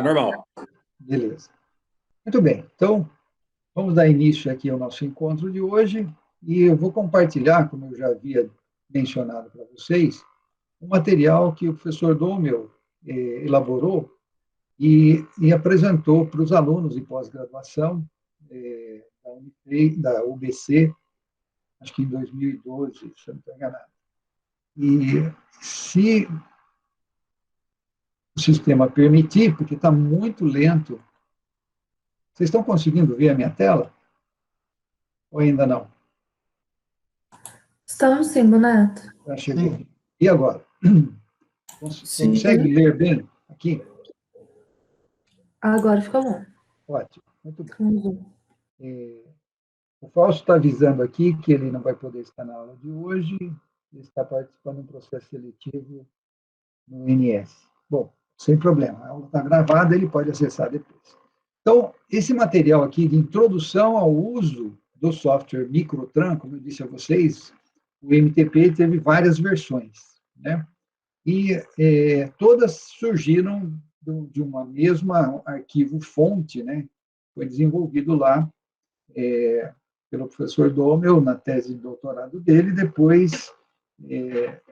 Tá, normal. Beleza. Muito bem. Então, vamos dar início aqui ao nosso encontro de hoje e eu vou compartilhar, como eu já havia mencionado para vocês, um material que o professor Domel elaborou e apresentou para os alunos de pós-graduação da UBC, acho que em 2012, se eu não estou enganado. E se o sistema permitir, porque está muito lento. Vocês estão conseguindo ver a minha tela? Ou ainda não? Estamos sim, Bonato. Já chegou. E agora? Sim. Consegue ler bem aqui? Agora ficou bom. Ótimo, muito bem. Vamos. O Fausto está avisando aqui que ele não vai poder estar na aula de hoje, ele está participando de um processo seletivo no INS. Bom, sem problema, a aula está gravada, ele pode acessar depois. Então, esse material aqui de introdução ao uso do software Microtran, como eu disse a vocês, o MTP teve várias versões, né? E todas surgiram de uma mesma arquivo-fonte, né? Foi desenvolvido lá pelo professor Domel na tese de doutorado dele, depois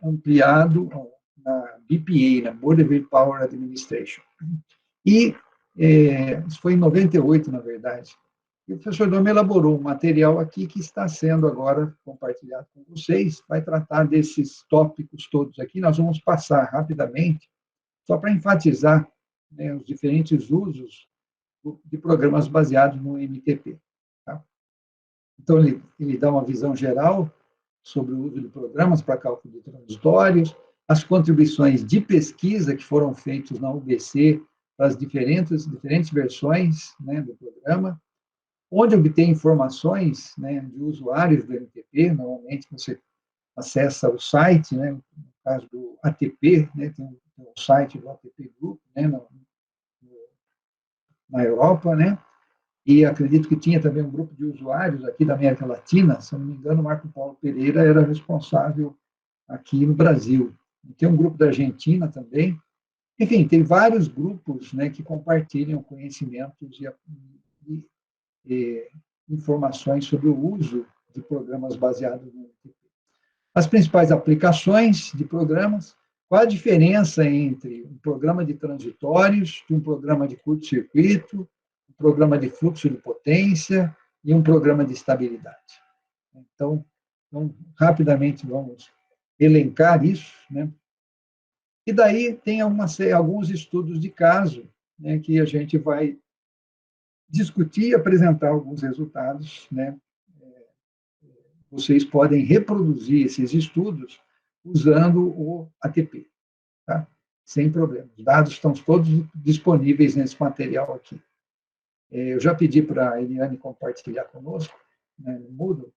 ampliado na BPA, na Border Power Administration. E isso foi em 98, na verdade. E o professor Domel elaborou um material aqui que está sendo agora compartilhado com vocês, vai tratar desses tópicos todos aqui, nós vamos passar rapidamente, só para enfatizar, né, os diferentes usos de programas baseados no MTP. Tá? Então, ele dá uma visão geral sobre o uso de programas para cálculo de transitórios, as contribuições de pesquisa que foram feitas na UBC para as diferentes versões, né, do programa, onde obter informações, né, de usuários do MTP, normalmente você acessa o site, né, no caso do ATP, né, tem um site do ATP Group, né, na Europa, né, e acredito que tinha também um grupo de usuários aqui da América Latina, se não me engano, o Marco Paulo Pereira era responsável aqui no Brasil. Tem um grupo da Argentina também. Enfim, tem vários grupos, né, que compartilham conhecimentos e informações sobre o uso de programas baseados no MTP. As principais aplicações de programas, qual a diferença entre um programa de transitórios, um programa de curto-circuito, um programa de fluxo de potência e um programa de estabilidade. Então, rapidamente vamos elencar isso, né? E daí tem alguns estudos de caso, né, que a gente vai discutir e apresentar alguns resultados, né? Vocês podem reproduzir esses estudos usando o ATP, tá? Sem problema. Os dados estão todos disponíveis nesse material aqui. Eu já pedi para a Eliane compartilhar conosco, né, no Moodle,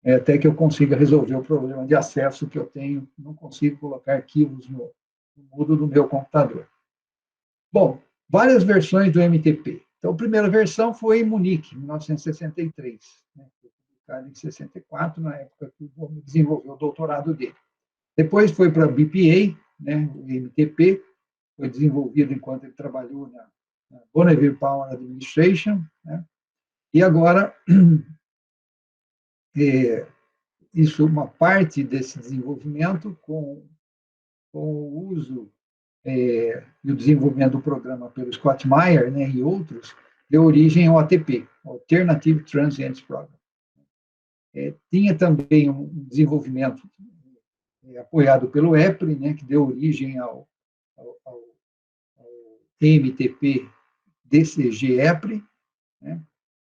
até que eu consiga resolver o problema de acesso que eu tenho, não consigo colocar arquivos no Moodle do meu computador. Bom, várias versões do MTP. Então, a primeira versão foi em Munique, em 1963, né, foi publicada em 64, na época que o Domel desenvolveu o doutorado dele. Depois foi para a BPA, né, o MTP, foi desenvolvido enquanto ele trabalhou na Bonneville Power Administration, né, e agora, isso, uma parte desse desenvolvimento com o uso e o desenvolvimento do programa pelo Scott Meyer, né, e outros, deu origem ao ATP, Alternative Transients Program. Tinha também um desenvolvimento apoiado pelo EPRI, né, que deu origem ao EMTP DCG-EPRI, né,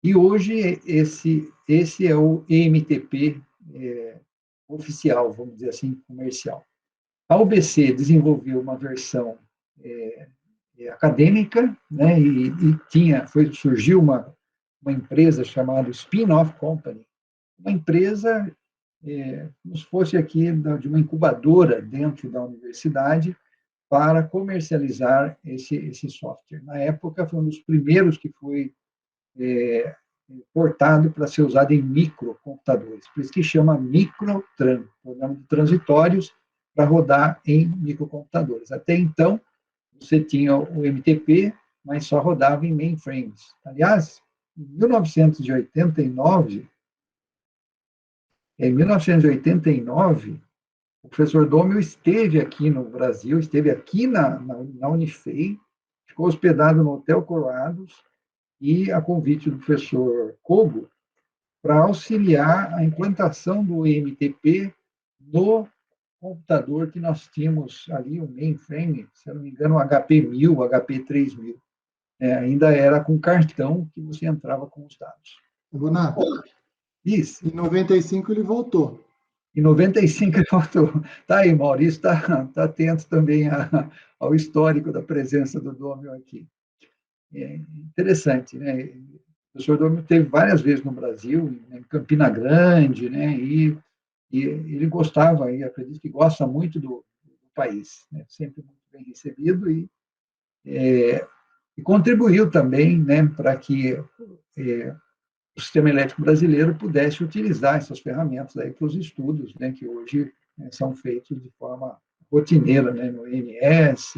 e hoje esse é o EMTP oficial, vamos dizer assim, comercial. A UBC desenvolveu uma versão acadêmica, né, surgiu uma empresa chamada Spin-off Company, uma empresa como se fosse aqui de uma incubadora dentro da universidade para comercializar esse software. Na época, foi um dos primeiros que foi portado para ser usado em microcomputadores, por isso que chama Microtran, programa de transitórios para rodar em microcomputadores. Até então, você tinha o MTP, mas só rodava em mainframes. Aliás, em 1989, o professor Dômio esteve aqui no Brasil, esteve aqui na Unifei, ficou hospedado no Hotel Coroados, e a convite do professor Kogo, para auxiliar a implantação do EMTP no computador que nós tínhamos ali, o mainframe, se eu não me engano, o HP1000, o HP3000. Ainda era com cartão que você entrava com os dados. Bonato, Isso. em 95 ele voltou. Em 95 ele voltou. Tá aí, Maurício está atento também ao histórico da presença do Dômio aqui. É interessante, né? O professor Dômio esteve várias vezes no Brasil, em Campina Grande, né? E ele gostava, e acredito que gosta muito do país, né? Sempre muito bem recebido e contribuiu também, né, para que o sistema elétrico brasileiro pudesse utilizar essas ferramentas aí para os estudos, né, que hoje, né, são feitos de forma rotineira, né, no INS,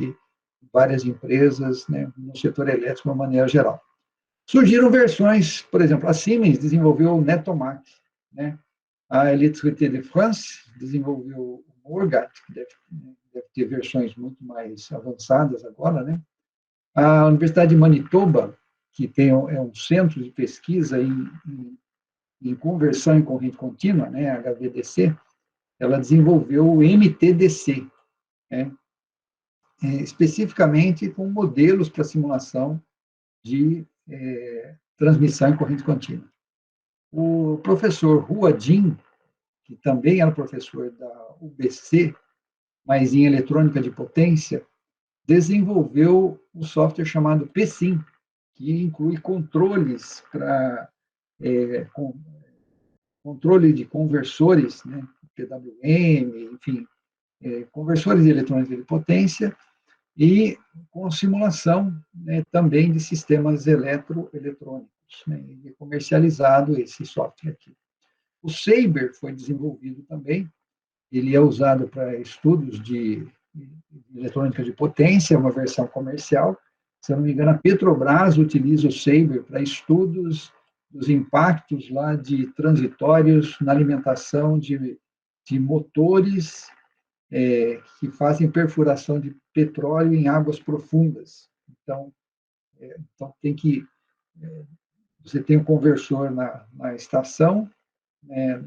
várias empresas, né, no setor elétrico de uma maneira geral. Surgiram versões, por exemplo, a Siemens desenvolveu o Netomac, né, a Électricité de France desenvolveu o Morgat, que deve ter versões muito mais avançadas agora, né. A Universidade de Manitoba, que é um centro de pesquisa em conversão em corrente contínua, né, HVDC, ela desenvolveu o MTDC, né, especificamente com modelos para simulação de transmissão em corrente contínua. O professor Hua Jin, que também era professor da UBC, mas em eletrônica de potência, desenvolveu um software chamado PSIM, que inclui controles para controle de conversores, né, PWM, enfim, conversores de eletrônica de potência, e com simulação, né, também de sistemas eletrônicos, né, e comercializado esse software aqui. O Saber foi desenvolvido também, ele é usado para estudos de eletrônica de potência, uma versão comercial. Se eu não me engano, a Petrobras utiliza o Saber para estudos dos impactos lá de transitórios na alimentação de motores que fazem perfuração de petróleo em águas profundas. Então você tem um conversor na estação, né,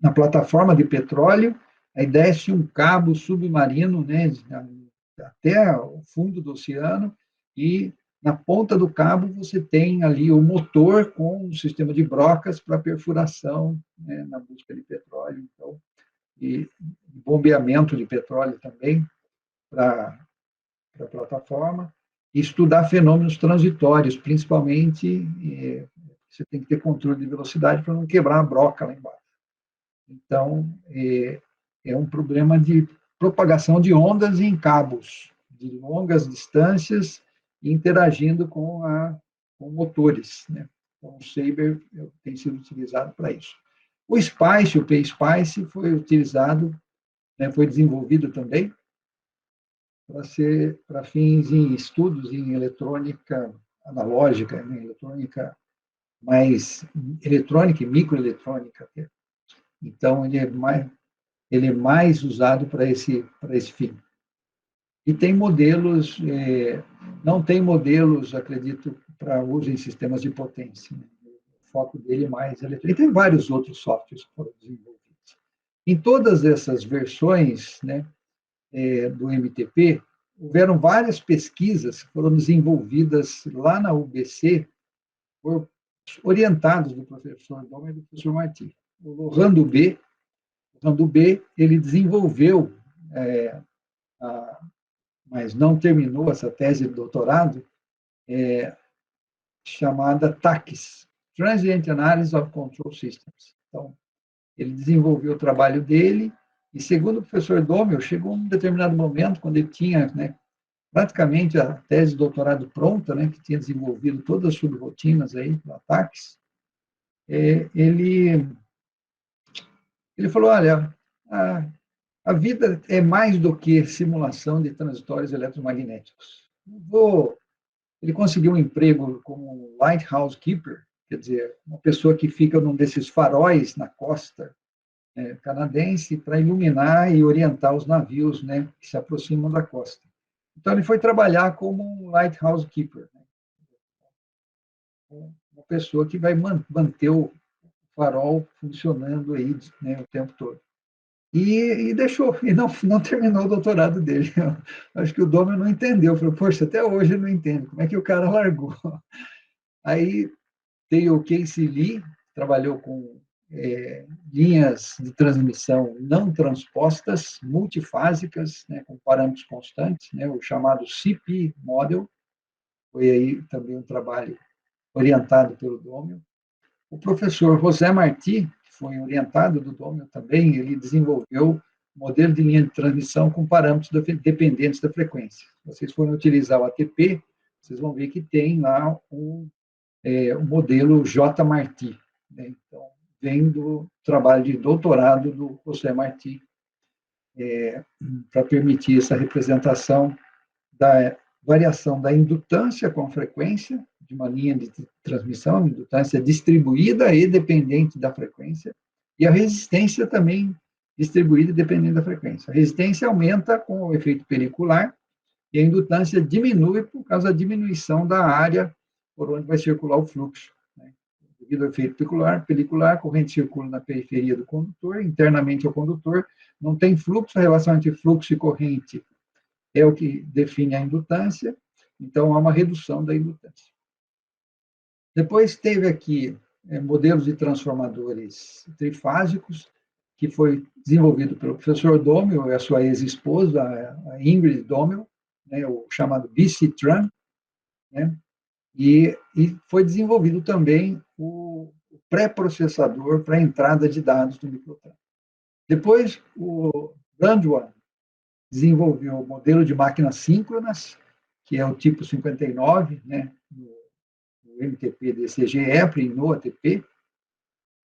na plataforma de petróleo, aí desce um cabo submarino, né, até o fundo do oceano, e na ponta do cabo você tem ali o motor com um sistema de brocas para perfuração, né, na busca de petróleo, então, e bombeamento de petróleo também para a plataforma, e estudar fenômenos transitórios, principalmente você tem que ter controle de velocidade para não quebrar a broca lá embaixo. Então, é um problema de propagação de ondas em cabos, de longas distâncias, interagindo com motores, né? Então, o Saber tem sido utilizado para isso. O SPICE, o PSPICE, foi utilizado, né, foi desenvolvido também para fins em estudos em eletrônica analógica, né, eletrônica eletrônica e microeletrônica. Então, ele é mais usado para esse fim. E tem modelos, não tem modelos, acredito, para uso em sistemas de potência. Né? O foco dele é mais eletrônico. E tem vários outros softwares que foram desenvolvidos. Em todas essas versões, né, do MTP, houveram várias pesquisas que foram desenvolvidas lá na UBC por orientados do professor Dom e do professor Martins. O Laurent Dubé, ele desenvolveu, mas não terminou essa tese de doutorado, chamada TACS, Transient Analysis of Control Systems. Então, ele desenvolveu o trabalho dele, e segundo o professor Dômio, chegou um determinado momento, quando ele tinha, né, praticamente a tese de doutorado pronta, né, que tinha desenvolvido todas as subrotinas aí do TACS, ele falou, olha, A vida é mais do que simulação de transitórios eletromagnéticos. Ele conseguiu um emprego como lighthouse keeper, quer dizer, uma pessoa que fica num desses faróis na costa canadense para iluminar e orientar os navios, né, que se aproximam da costa. Então, ele foi trabalhar como um lighthouse keeper, né, uma pessoa que vai manter o farol funcionando aí, né, o tempo todo. E deixou, e não terminou o doutorado dele. Eu acho que o Dômio não entendeu. Falou, poxa, até hoje ele não entende. Como é que o cara largou? Aí tem o Casey Lee, trabalhou com linhas de transmissão não transpostas, multifásicas, né, com parâmetros constantes, né, o chamado CP Model. Foi aí também um trabalho orientado pelo Dômio. O professor José Martí, que foi orientado do Dômio também, ele desenvolveu um modelo de linha de transmissão com parâmetros dependentes da frequência. Se vocês forem utilizar o ATP, vocês vão ver que tem lá o modelo J. Martí, né? Então, vem do trabalho de doutorado do José Martí, para permitir essa representação da variação da indutância com frequência, de uma linha de transmissão, indutância distribuída e dependente da frequência, e a resistência também distribuída e dependente da frequência. A resistência aumenta com o efeito pericular, e a indutância diminui por causa da diminuição da área por onde vai circular o fluxo. Né? Devido ao efeito pericular, a corrente circula na periferia do condutor, internamente ao condutor, não tem fluxo, a relação entre fluxo e corrente é o que define a indutância, então há uma redução da indutância. Depois teve aqui modelos de transformadores trifásicos, que foi desenvolvido pelo professor Dômio e a sua ex-esposa, a Ingrid Dômio, né, o chamado BC-Tran, né, e foi desenvolvido também o pré-processador para a entrada de dados do microtran. Depois, o Brandwan desenvolveu o modelo de máquinas síncronas, que é o tipo 59, né, no MTP DCG-EPRI, no ATP,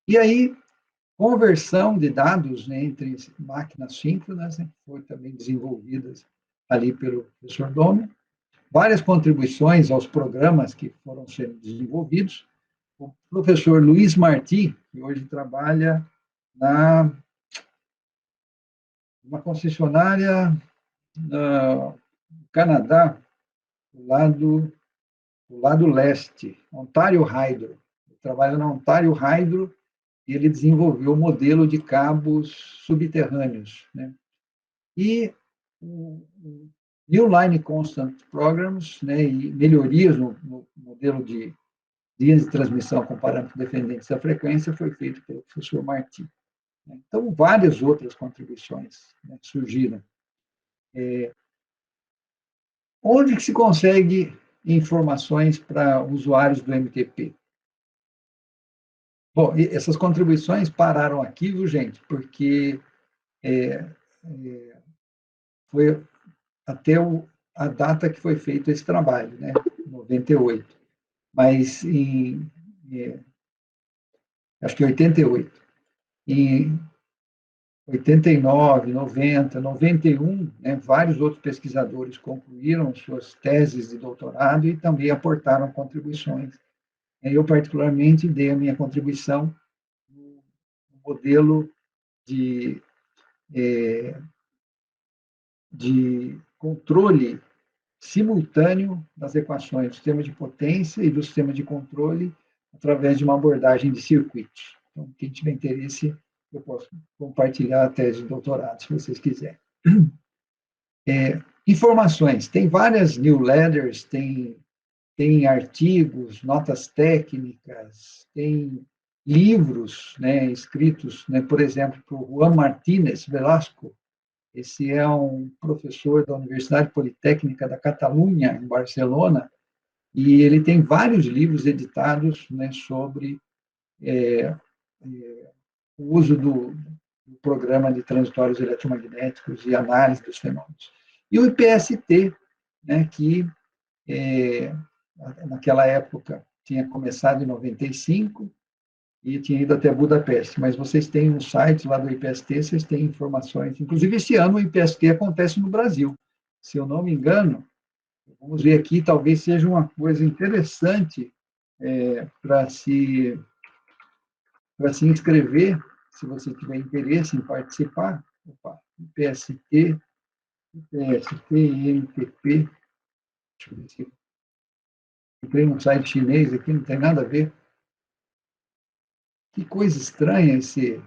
e aí, conversão de dados, né, entre máquinas síncronas, né, foi também desenvolvidas ali pelo professor Dômio, várias contribuições aos programas que foram sendo desenvolvidos. O professor Luiz Martí, que hoje trabalha numa concessionária no Canadá, do lado leste, Ontário Hydro. Ele trabalha na Ontário Hydro e ele desenvolveu o modelo de cabos subterrâneos, né? E o New Line Constant Programs, né, e melhorias no modelo de linhas de transmissão com parâmetros dependentes da frequência foi feito pelo professor Martí. Então, várias outras contribuições, né, surgiram. Onde que se consegue informações para usuários do MTP? Bom, essas contribuições pararam aqui, viu, gente? Porque foi até a data que foi feito esse trabalho, né? 98. Mas acho que 88. Em 89, 90, 91, né, vários outros pesquisadores concluíram suas teses de doutorado e também aportaram contribuições. Eu, particularmente, dei a minha contribuição no modelo de controle simultâneo das equações do sistema de potência e do sistema de controle através de uma abordagem de circuitos. Então, quem tiver interesse, eu posso compartilhar a tese de doutorado, se vocês quiserem. Informações. Tem várias newsletters, tem artigos, notas técnicas, tem livros, né, escritos, né, por exemplo, por Juan Martínez Velasco. Esse é um professor da Universidade Politécnica da Catalunha, em Barcelona, e ele tem vários livros editados, né, sobre o uso do programa de transitórios eletromagnéticos e análise dos fenômenos. E o IPST, né, que naquela época tinha começado em 95, e tinha ido até Budapeste. Mas vocês têm um site lá do IPST, vocês têm informações. Inclusive, esse ano o IPST acontece no Brasil. Se eu não me engano, vamos ver aqui, talvez seja uma coisa interessante para se inscrever, se você tiver interesse em participar. Opa, IPST, INTP, deixa eu ver se entrei num site chinês aqui, não tem nada a ver. Que coisa estranha esse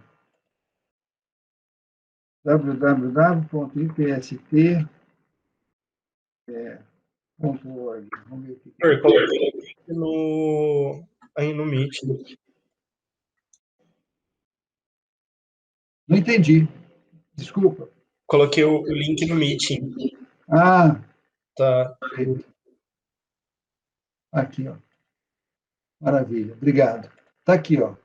www.ipst.org. Vamos ver o que é. Coloquei aí no Meet. Não entendi. Desculpa. Coloquei o link no Meeting. Ah, Tá. perfeito. Aqui, ó. Maravilha, obrigado. Está aqui, ó.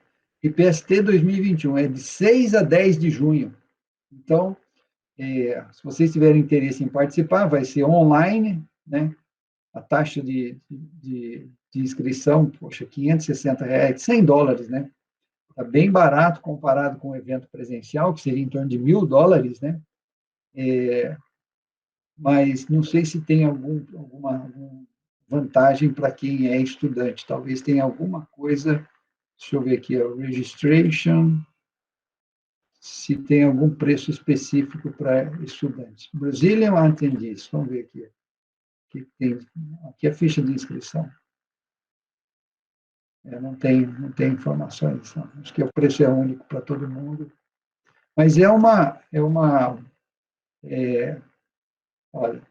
IPST 2021, é de 6 a 10 de junho. Então, se vocês tiverem interesse em participar, vai ser online, né? A taxa de inscrição, poxa, R$560, $100, né? Está bem barato comparado com o evento presencial, que seria em torno de $1.000, né? Mas não sei se tem alguma vantagem para quem é estudante. Talvez tenha alguma coisa, deixa eu ver aqui, a registration, se tem algum preço específico para estudantes. Brazilian Attendees, vamos ver aqui. Aqui é a ficha de inscrição. Não tem informações, não. Acho que o preço é único para todo mundo. Mas olha,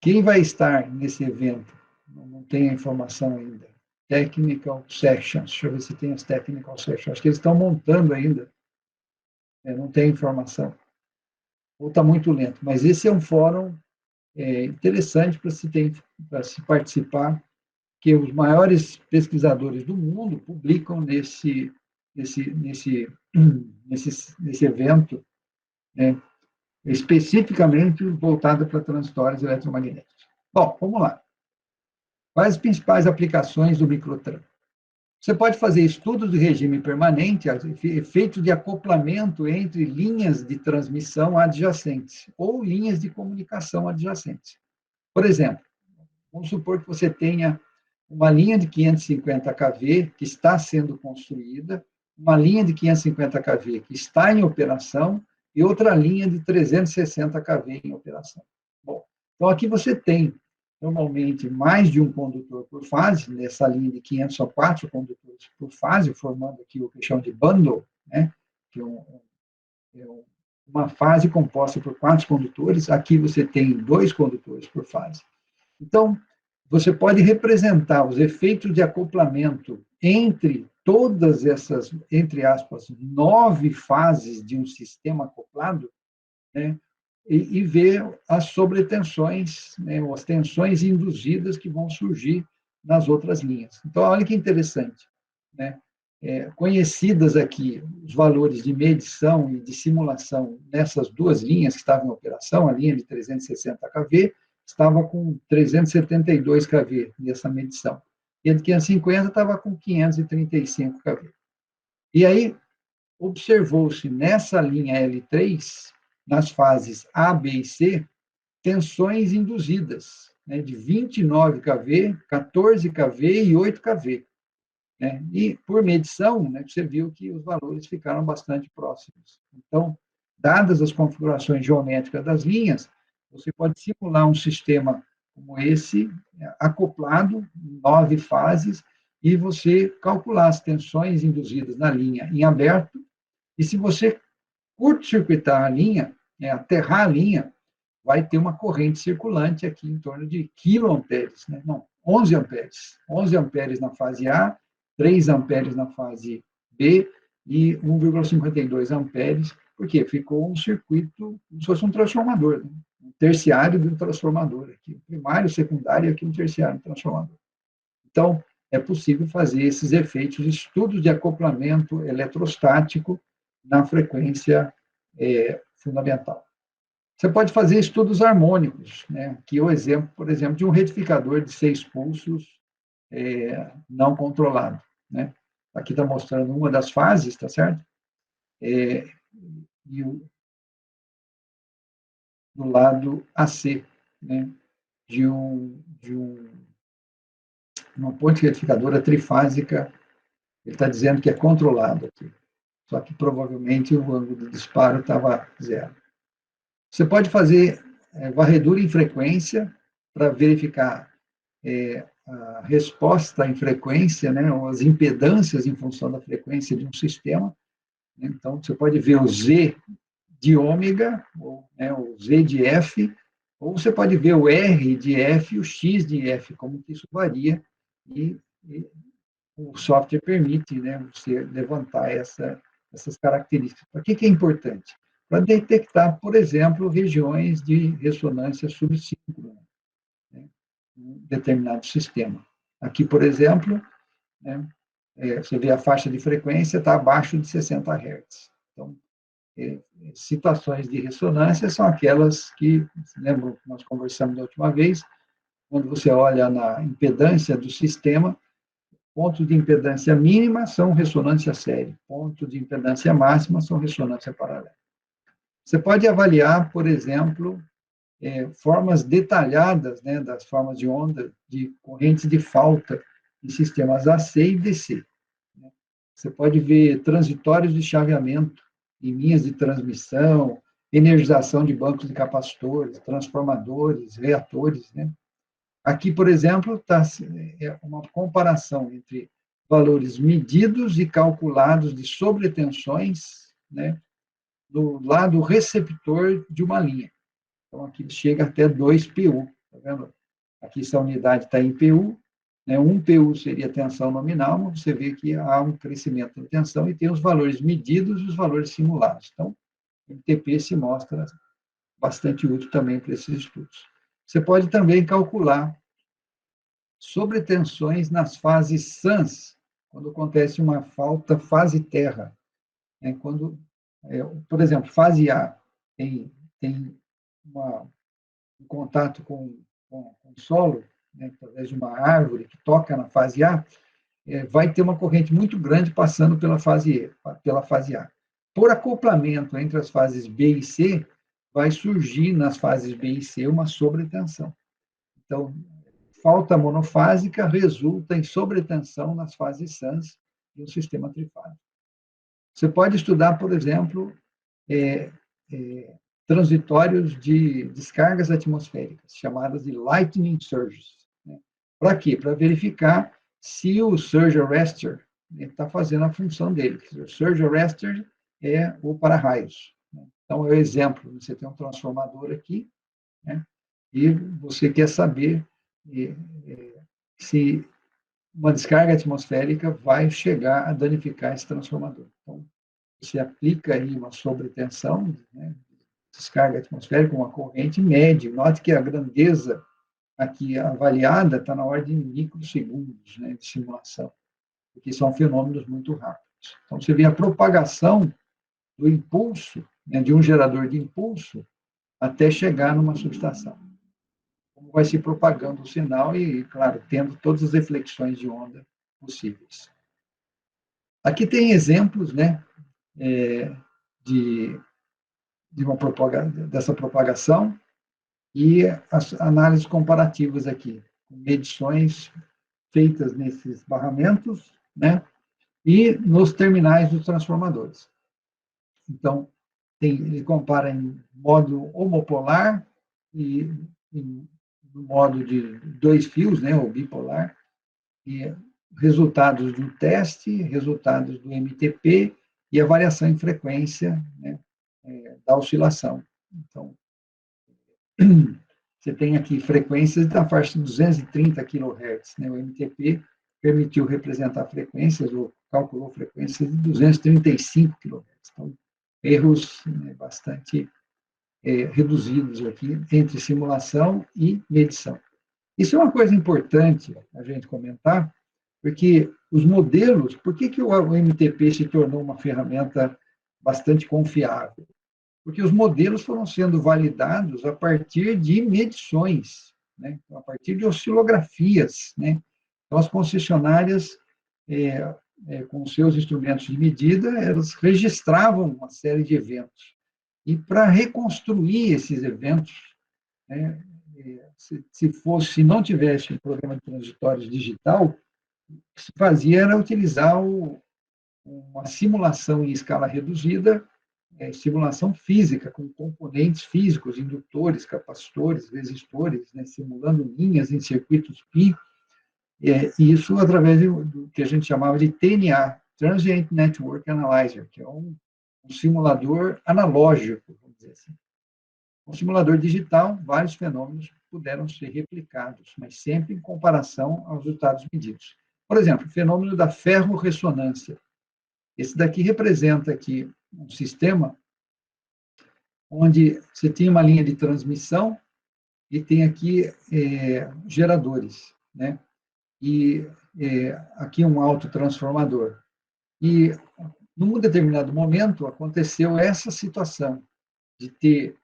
quem vai estar nesse evento? Não tem a informação ainda. Technical Sections, deixa eu ver se tem as Technical Sections. Acho que eles estão montando ainda. Não tem informação. Ou está muito lento. Mas esse é um fórum interessante para se participar, que os maiores pesquisadores do mundo publicam nesse evento, né, especificamente voltado para transitórios eletromagnéticos. Bom, vamos lá. Quais as principais aplicações do microtran? Você pode fazer estudos de regime permanente, efeitos de acoplamento entre linhas de transmissão adjacentes ou linhas de comunicação adjacentes. Por exemplo, vamos supor que você tenha uma linha de 550 kV que está sendo construída, uma linha de 550 kV que está em operação e outra linha de 360 kV em operação. Bom, então aqui você tem, normalmente, mais de um condutor por fase, nessa linha de 500 são 4 condutores por fase, formando aqui o que chama de bundle, né? Que é uma fase composta por 4 condutores, aqui você tem 2 condutores por fase. Então, você pode representar os efeitos de acoplamento entre todas essas, entre aspas, 9 fases de um sistema acoplado, né, e ver as sobretensões, né, as tensões induzidas que vão surgir nas outras linhas. Então, olha que interessante, né? Conhecidas aqui os valores de medição e de simulação nessas 2 linhas que estavam em operação, a linha de 360 kV, estava com 372 kV nessa medição. E a de 550 estava com 535 kV. E aí, observou-se nessa linha L3, nas fases A, B e C, tensões induzidas, né, de 29 kV, 14 kV e 8 kV. Né? E, por medição, né, você viu que os valores ficaram bastante próximos. Então, dadas as configurações geométricas das linhas, você pode simular um sistema como esse, acoplado, em 9 fases, e você calcular as tensões induzidas na linha em aberto, e se você curto-circuitar a linha, aterrar a linha, vai ter uma corrente circulante aqui em torno de quiloamperes, né? Não, 11 amperes. 11 amperes na fase A, 3 amperes na fase B e 1,52 amperes, porque ficou um circuito, como se fosse um transformador, né? Um terciário de um transformador, aqui, um primário, secundário, e aqui um terciário de um transformador. Então, é possível fazer esses efeitos, estudos de acoplamento eletrostático na frequência fundamental. Você pode fazer estudos harmônicos, né? Aqui é o exemplo, por exemplo, de um retificador de 6 pulsos não controlado, né? Aqui está mostrando uma das fases, tá certo? E do lado AC, né, de uma ponte retificadora trifásica, ele está dizendo que é controlado aqui. Só que provavelmente o ângulo de disparo estava zero. Você pode fazer varredura em frequência para verificar a resposta em frequência, né, ou as impedâncias em função da frequência de um sistema. Então, você pode ver o Z de ômega, ou, né, o Z de F, ou você pode ver o R de F e o X de F, como que isso varia, e o software permite, né, você levantar essas características. Para que é importante? Para detectar, por exemplo, regiões de ressonância subsíncrona, né, em um determinado sistema. Aqui, por exemplo, né, você vê a faixa de frequência está abaixo de 60 Hz. Então, situações de ressonância são aquelas que, lembra que nós conversamos da última vez, quando você olha na impedância do sistema, pontos de impedância mínima são ressonância série, pontos de impedância máxima são ressonância paralela. Você pode avaliar, por exemplo, formas detalhadas, né, das formas de onda de correntes de falta em sistemas AC e DC. Você pode ver transitórios de chaveamento em linhas de transmissão, energização de bancos de capacitores, transformadores, reatores, né? Aqui, por exemplo, está uma comparação entre valores medidos e calculados de sobretensões, né, do lado receptor de uma linha. Então, aqui chega até 2 PU, tá vendo? Aqui essa unidade está em PU, né, 1 PU seria a tensão nominal, mas você vê que há um crescimento da tensão e tem os valores medidos e os valores simulados. Então, o MTP se mostra bastante útil também para esses estudos. Você pode também calcular sobretensões nas fases SANS, quando acontece uma falta fase terra. Né? Quando, por exemplo, fase A tem um contato com o solo, né, através de uma árvore que toca na fase A, vai ter uma corrente muito grande passando pela fase A. Por acoplamento entre as fases B e C, vai surgir nas fases B e C uma sobretensão. Então, falta monofásica resulta em sobretensão nas fases SANS de um sistema trifásico. Você pode estudar, por exemplo, transitórios de descargas atmosféricas, chamadas de lightning surges. Né? Para quê? Para verificar se o surge arrestor está fazendo a função dele. O surge arrestor é o para-raios. Né? Então, é o exemplo. Você tem um transformador aqui, né? E você quer saber se uma descarga atmosférica vai chegar a danificar esse transformador. Então, você aplica aí uma sobretensão, né, descarga atmosférica, uma corrente média. Note que a grandeza aqui avaliada está na ordem de microsegundos, né, de simulação, porque são fenômenos muito rápidos. Então, você vê a propagação do impulso, né, de um gerador de impulso, até chegar numa subestação. Como vai se propagando o sinal e, claro, tendo todas as reflexões de onda possíveis. Aqui tem exemplos, né, dessa propagação e as análises comparativas aqui, medições feitas nesses barramentos, né, e nos terminais dos transformadores. Então, ele compara em modo homopolar e no modo de 2 fios, né, ou bipolar, e resultados do teste, resultados do MTP e a variação em frequência, né, da oscilação. Então, você tem aqui frequências da faixa de 230 kHz, né, o MTP permitiu representar frequências, ou calculou frequências de 235 kHz. Então, erros, né, bastante reduzidos aqui entre simulação e medição. Isso é uma coisa importante a gente comentar, porque os modelos, por que o MTP se tornou uma ferramenta bastante confiável? Porque os modelos foram sendo validados a partir de medições, né? A partir de oscilografias, né? Então, as concessionárias com seus instrumentos de medida, elas registravam uma série de eventos. E para reconstruir esses eventos, né, se não tivesse um programa de transitórios digital, o que se fazia era utilizar uma simulação em escala reduzida, simulação física, com componentes físicos, indutores, capacitores, resistores, né, simulando linhas em circuitos pi, e isso através do que a gente chamava de TNA, Transient Network Analyzer, que é um simulador analógico, vamos dizer assim. Um simulador digital, vários fenômenos puderam ser replicados, mas sempre em comparação aos resultados medidos. Por exemplo, o fenômeno da ferro-ressonância. Esse daqui representa aqui um sistema onde você tem uma linha de transmissão e tem aqui geradores, né? E aqui um autotransformador. E, num determinado momento, aconteceu essa situação de ter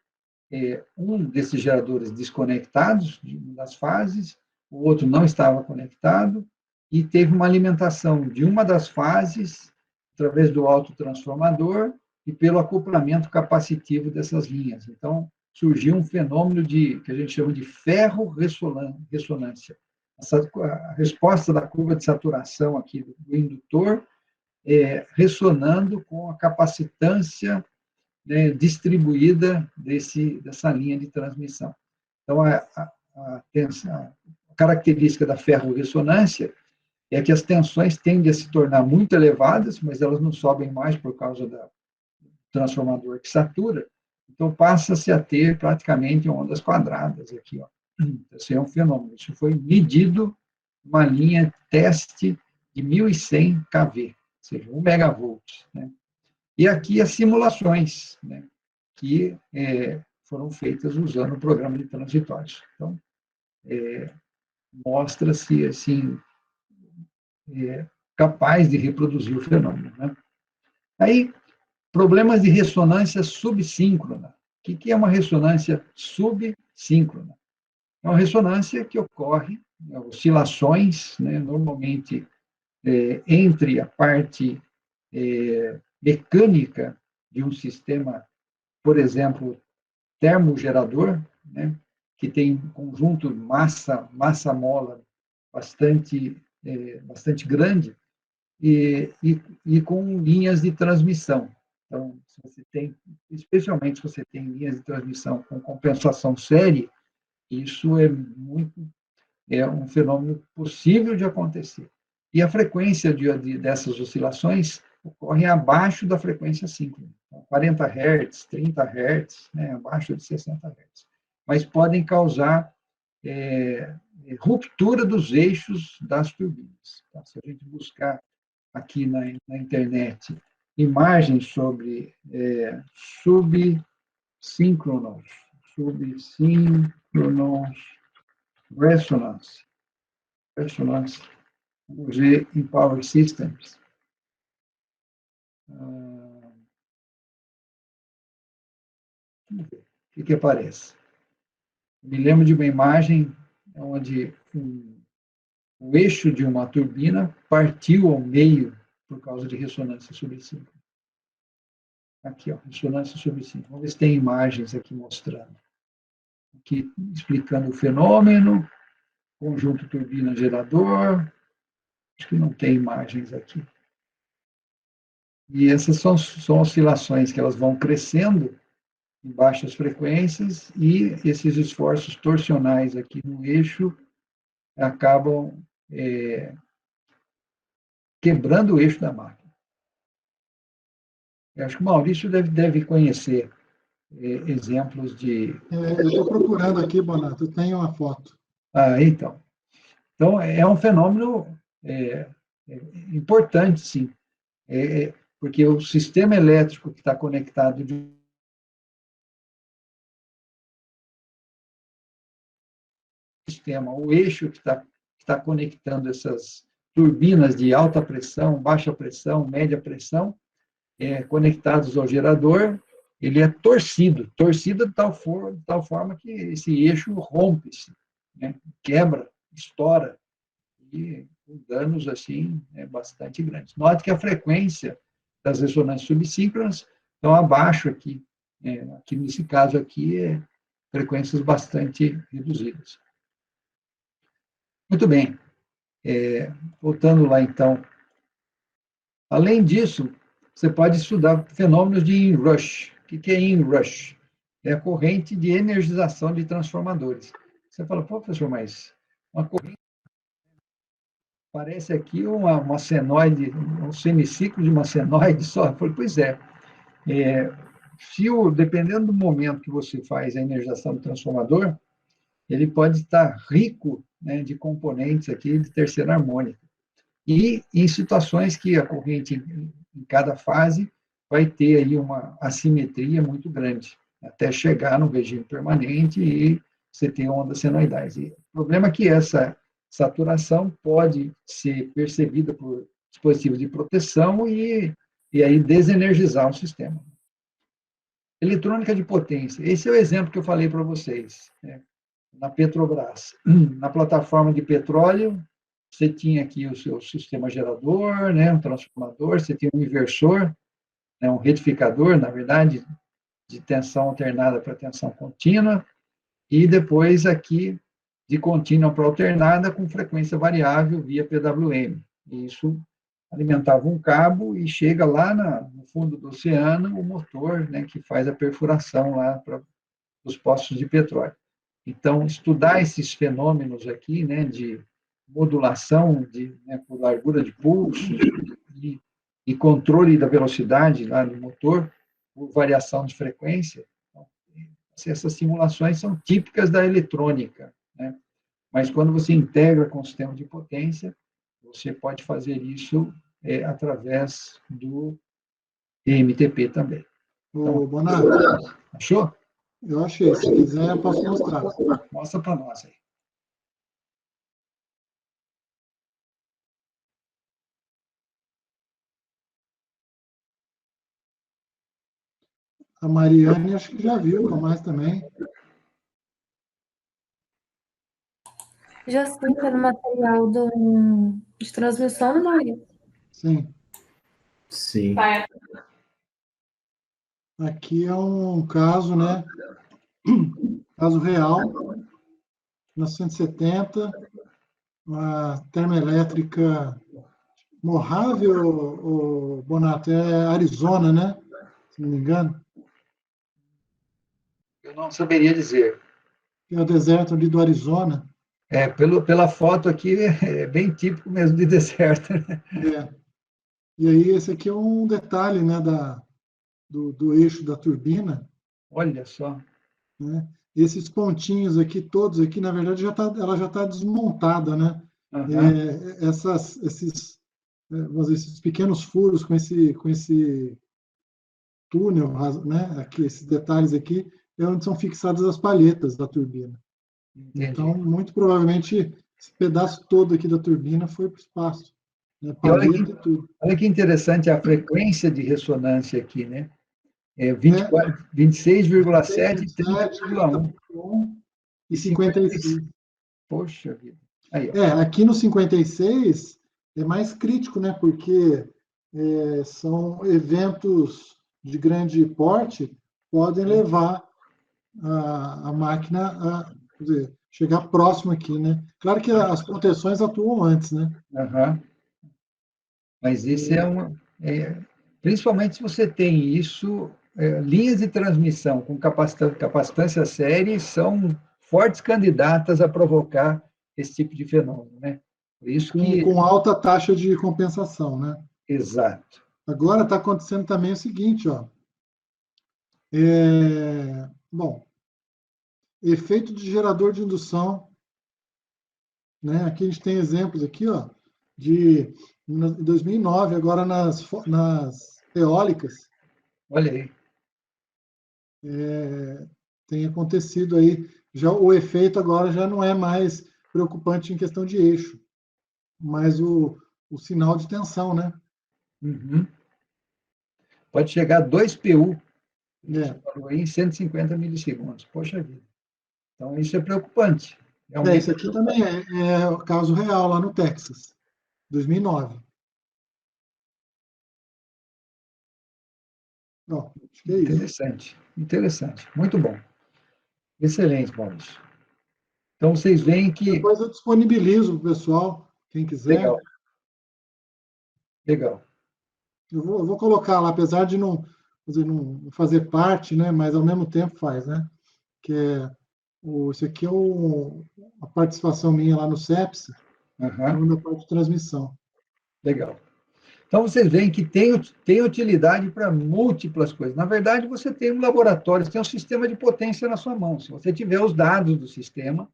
um desses geradores desconectados de uma das fases, o outro não estava conectado, e teve uma alimentação de uma das fases através do autotransformador e pelo acoplamento capacitivo dessas linhas. Então, surgiu um fenômeno que a gente chama de ferro-ressonância. A resposta da curva de saturação aqui do indutor ressonando com a capacitância, né, distribuída dessa linha de transmissão. Então, a característica da ferro-ressonância é que as tensões tendem a se tornar muito elevadas, mas elas não sobem mais por causa do transformador que satura, então passa-se a ter praticamente ondas quadradas aqui, ó. Esse é um fenômeno. Isso foi medido uma linha teste de 1.100 kV, ou seja, 1 megavolt, né? E aqui as simulações, né, que foram feitas usando o programa de transitórios. Então, mostra-se, assim, capaz de reproduzir o fenômeno, né? Aí, problemas de ressonância subsíncrona. O que é uma ressonância subsíncrona? É uma ressonância que ocorre, oscilações, né, normalmente entre a parte mecânica de um sistema, por exemplo, termogerador, né, que tem um conjunto massa-mola bastante grande, e com linhas de transmissão. Então, se você tem, especialmente se você tem linhas de transmissão com compensação série, isso é um fenômeno possível de acontecer. E a frequência dessas oscilações ocorre abaixo da frequência síncrona, 40 Hz, 30 Hz, né, abaixo de 60 Hz. Mas podem causar ruptura dos eixos das turbinas. Tá? Se a gente buscar aqui na internet imagens sobre subsíncronos resonance, vamos ver em Power Systems. Vamos ver o que aparece. Me lembro de uma imagem onde o eixo de uma turbina partiu ao meio por causa de ressonância subsíncrona. Aqui, ó, ressonância subsíncrona. Vamos ver se tem imagens aqui mostrando. Aqui explicando o fenômeno, conjunto turbina-gerador. Acho que não tem imagens aqui. E essas são oscilações que elas vão crescendo em baixas frequências e esses esforços torsionais aqui no eixo acabam quebrando o eixo da máquina. Eu acho que o Maurício deve conhecer exemplos de... Eu estou procurando aqui, Bonato, tem uma foto. Então. Então, é um fenômeno importante, sim, porque o sistema elétrico que está conectado de sistema, o eixo que está conectando essas turbinas de alta pressão, baixa pressão, média pressão, conectados ao gerador, ele é torcido de tal forma que esse eixo rompe-se, né? Quebra, estoura, e com danos assim bastante grandes. Note que a frequência das ressonâncias subsíncronas estão abaixo aqui. Aqui nesse caso aqui, frequências bastante reduzidas. Muito bem. Voltando lá, então. Além disso, você pode estudar fenômenos de inrush. O que é inrush? É a corrente de energização de transformadores. Você fala, pô, professor, mas uma corrente parece aqui uma senoide, um semiciclo de uma senoide só. Eu falei, pois é. Dependendo do momento que você faz a energização do transformador, ele pode estar rico, né, de componentes aqui de terceira harmônica. E em situações que a corrente, em cada fase, vai ter aí uma assimetria muito grande, até chegar no regime permanente e você ter ondas senoidais. E o problema é que essa saturação pode ser percebida por dispositivos de proteção e aí desenergizar o sistema. Eletrônica de potência. Esse é o exemplo que eu falei para vocês, né? Na Petrobras. Na plataforma de petróleo, você tinha aqui o seu sistema gerador, né, um transformador, você tinha um inversor, né, um retificador, na verdade, de tensão alternada para tensão contínua, e depois aqui de contínua para alternada com frequência variável via PWM. E isso alimentava um cabo e chega lá no fundo do oceano o motor, né, que faz a perfuração lá para os poços de petróleo. Então, estudar esses fenômenos aqui, né, de modulação por largura de pulso e controle da velocidade lá do motor por variação de frequência, então, essas simulações são típicas da eletrônica, né? Mas quando você integra com o sistema de potência, você pode fazer isso através do EMTP também. Ô, Bonato, Achou? eu achei. Se quiser, eu posso mostrar. Mostra para nós aí. A Mariane acho que já viu, o Tomás também. Já sim, pelo material de transmissão do Maurício. Sim. Sim. Aqui é um caso, né? Caso real, 1970, uma termoelétrica Mojave, o Bonato, é Arizona, né? Se não me engano. Eu não saberia dizer. É o deserto ali do Arizona. Pela foto aqui, é bem típico mesmo de deserto. É. E aí, esse aqui é um detalhe, né, do eixo da turbina. Olha só. Né? Esses pontinhos aqui, todos aqui, na verdade, ela já está desmontada, né? Uhum. Esses pequenos furos com esse túnel, né? Aqui, esses detalhes aqui, é onde são fixadas as palhetas da turbina. Entendi. Então, muito provavelmente, esse pedaço todo aqui da turbina foi para o espaço. Né? Palheta e tudo. Olha que interessante a frequência de ressonância aqui, né? 26,7 e 30,1. E 56. Poxa vida. Aí, aqui no 56 é mais crítico, né? Porque são eventos de grande porte podem levar a máquina a chegar próximo aqui, né? Claro que as proteções atuam antes, né? Uhum. Mas isso principalmente se você tem isso, linhas de transmissão com capacitância série são fortes candidatas a provocar esse tipo de fenômeno, né? Por isso com alta taxa de compensação, né? Exato. Agora está acontecendo também o seguinte, ó. Bom, efeito de gerador de indução, né? Aqui a gente tem exemplos aqui, ó, de 2009, agora nas eólicas. Olha aí. Tem acontecido aí, já o efeito agora já não é mais preocupante em questão de eixo, mas o sinal de tensão, né? Uhum. Pode chegar a 2 PU em 150 milissegundos. Poxa vida. Então, isso é preocupante. Isso aqui também é o caso real lá no Texas. 2009. Ó, acho que é isso. Interessante, interessante. Muito bom. Excelente, Maurício. Então, vocês veem que... Depois eu disponibilizo para o pessoal, quem quiser. Legal. Legal. Eu vou colocar lá, apesar de não fazer parte, né, mas ao mesmo tempo faz, né? Que esse aqui é a participação minha lá no CEPS, Uhum. da parte de transmissão. Legal. Então, vocês veem que tem utilidade para múltiplas coisas. Na verdade, você tem um laboratório, você tem um sistema de potência na sua mão. Se você tiver os dados do sistema,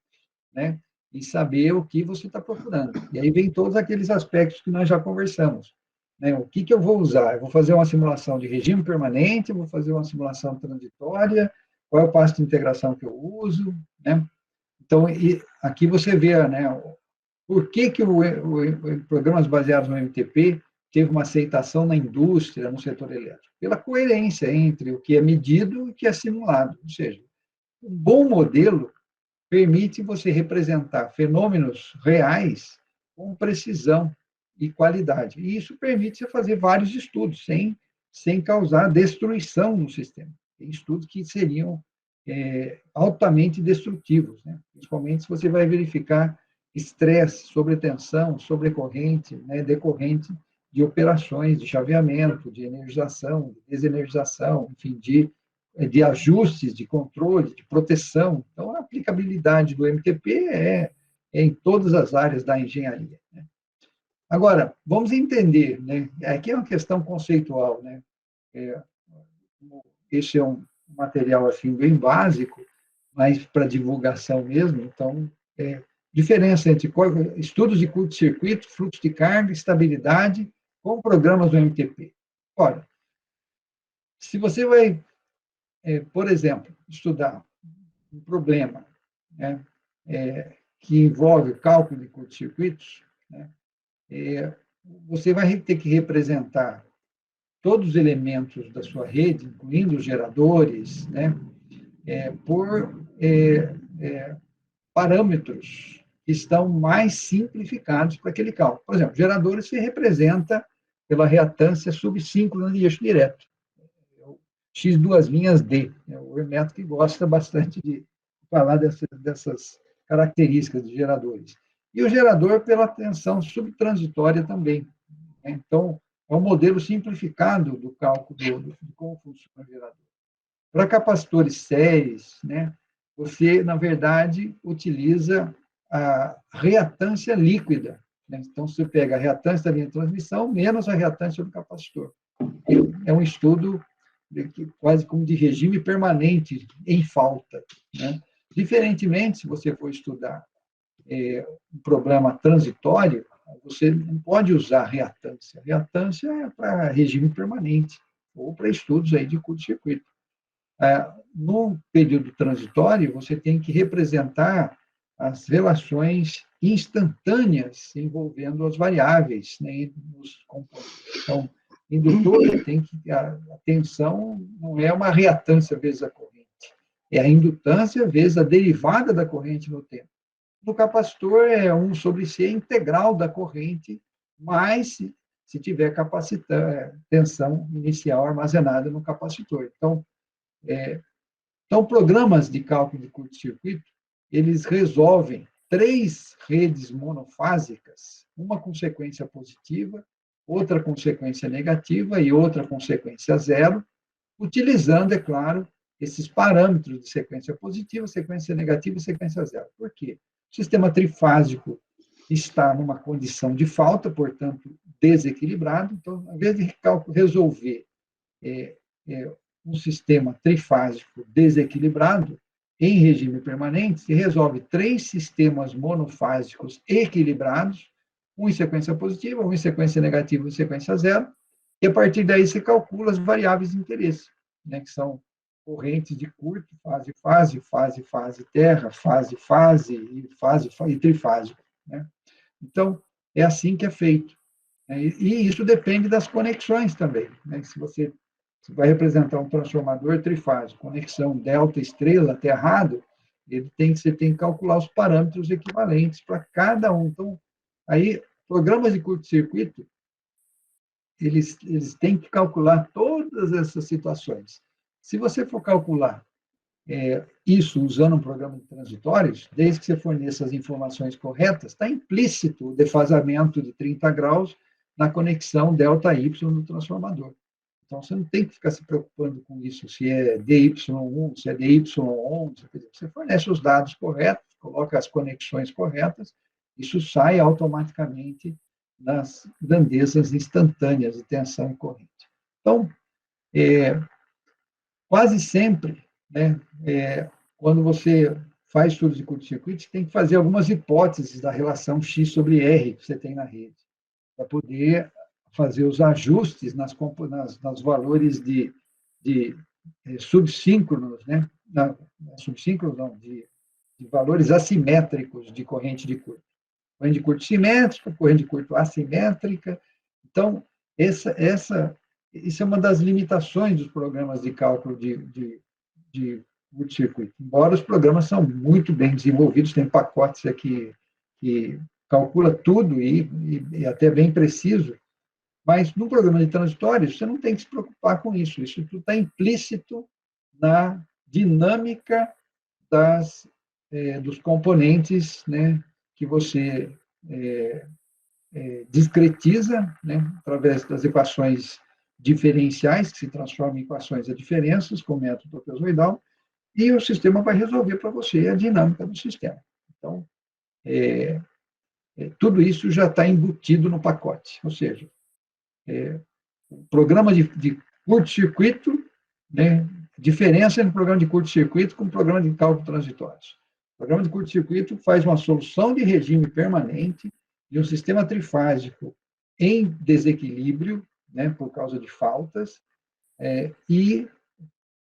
né, e saber o que você está procurando. E aí vem todos aqueles aspectos que nós já conversamos. Né? O que eu vou usar? Eu vou fazer uma simulação de regime permanente, vou fazer uma simulação transitória, qual é o passo de integração que eu uso, né? Então, aqui você vê, né, por que programas baseados no MTP teve uma aceitação na indústria, no setor elétrico? Pela coerência entre o que é medido e o que é simulado. Ou seja, um bom modelo permite você representar fenômenos reais com precisão e qualidade. E isso permite você fazer vários estudos, sem causar destruição no sistema. Tem estudos que seriam altamente destrutivos, né? Principalmente se você vai verificar estresse, sobretensão, sobrecorrente, né, decorrente de operações de chaveamento, de energização, de desenergização, enfim, de ajustes, de controle, de proteção. Então, a aplicabilidade do MTP é em todas as áreas da engenharia, né? Agora, vamos entender, né? Aqui é uma questão conceitual, né? Esse é um material assim bem básico, mas para divulgação mesmo. Então, diferença entre estudos de curto-circuito, fluxo de carga, estabilidade, com programas do MTP. Ora, se você vai, por exemplo, estudar um problema, né, que envolve cálculo de curto-circuitos, né, você vai ter que representar todos os elementos da sua rede, incluindo os geradores, né, por parâmetros que estão mais simplificados para aquele cálculo. Por exemplo, geradores se representa pela reatância subsíncrona de eixo direto, X duas linhas D. O Hermeto que gosta bastante de falar dessas características de geradores. E o gerador pela tensão subtransitória também. Então, é um modelo simplificado do cálculo de como funciona o gerador. Para capacitores séries, né, você, na verdade, utiliza a reatância líquida, né? Então, você pega a reatância da linha de transmissão menos a reatância do capacitor. É um estudo quase como de regime permanente em falta, né? Diferentemente, se você for estudar um problema transitório, você não pode usar reatância. Reatância é para regime permanente, ou para estudos aí de curto-circuito. No período transitório, você tem que representar as relações instantâneas envolvendo as variáveis, né, nos componentes. Então, indutor tem que... A tensão não é uma reatância vezes a corrente, é a indutância vezes a derivada da corrente no tempo. No capacitor é 1 sobre C integral da corrente, mais se tiver tensão inicial armazenada no capacitor. Então, programas de cálculo de curto-circuito, eles resolvem 3 redes monofásicas, uma com sequência positiva, outra com sequência negativa e outra com sequência zero, utilizando, é claro, esses parâmetros de sequência positiva, sequência negativa e sequência zero. Por quê? O sistema trifásico está numa condição de falta, portanto, desequilibrado. Então, ao invés de resolver um sistema trifásico desequilibrado, em regime permanente, se resolve 3 sistemas monofásicos equilibrados, um em sequência positiva, um em sequência negativa e um em sequência zero, e a partir daí se calcula as variáveis de interesse, né, que são correntes de curto, fase, terra, fase e trifásico, né? Então, é assim que é feito. E isso depende das conexões também, né? Se você vai representar um transformador trifásico, conexão delta estrela aterrado, você tem que calcular os parâmetros equivalentes para cada um. Então, aí programas de curto-circuito, eles têm que calcular todas essas situações. Se você for calcular isso usando um programa de transitórios, desde que você forneça as informações corretas, está implícito o defasamento de 30 graus na conexão ΔY do transformador. Então, você não tem que ficar se preocupando com isso, se é DY1, se é DY11, você fornece os dados corretos, coloca as conexões corretas, isso sai automaticamente nas grandezas instantâneas de tensão e corrente. Então, quase sempre, né, quando você faz estudos de curto-circuito, você tem que fazer algumas hipóteses da relação X sobre R que você tem na rede, para poder fazer os ajustes nas valores de subsíncronos, né? Subsíncronos não, de valores assimétricos de corrente de curto. Corrente de curto simétrica, corrente de curto assimétrica. Então, isso é uma das limitações dos programas de cálculo de curto-circuito. Embora os programas são muito bem desenvolvidos, tem pacotes aqui que calcula tudo e até bem preciso, mas no programa de transitórios, você não tem que se preocupar com isso. Isso tudo está implícito na dinâmica dos componentes, né, que você discretiza, né, através das equações diferenciais, que se transformam em equações de diferenças, com o método trapezoidal, e o sistema vai resolver para você a dinâmica do sistema. Então, tudo isso já está embutido no pacote. Ou seja, o programa de curto-circuito, né, diferença entre o programa de curto-circuito com o programa de cálculo transitórios. O programa de curto-circuito faz uma solução de regime permanente de um sistema trifásico em desequilíbrio, né, por causa de faltas, e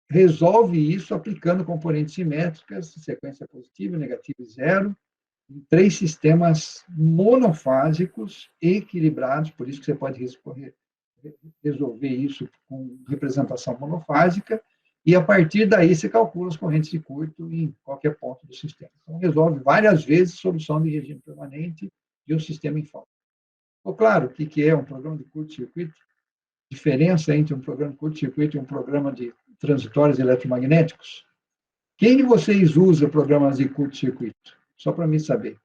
resolve isso aplicando componentes simétricas, sequência positiva, negativa e zero, em 3 sistemas monofásicos equilibrados, por isso que você pode resolver isso com representação monofásica, e a partir daí você calcula as correntes de curto em qualquer ponto do sistema. Então, resolve várias vezes solução de regime permanente de um sistema em falta. Ficou claro o que é um programa de curto-circuito? Diferença entre um programa de curto-circuito e um programa de transitórios eletromagnéticos? Quem de vocês usa programas de curto-circuito? Só para mim saber.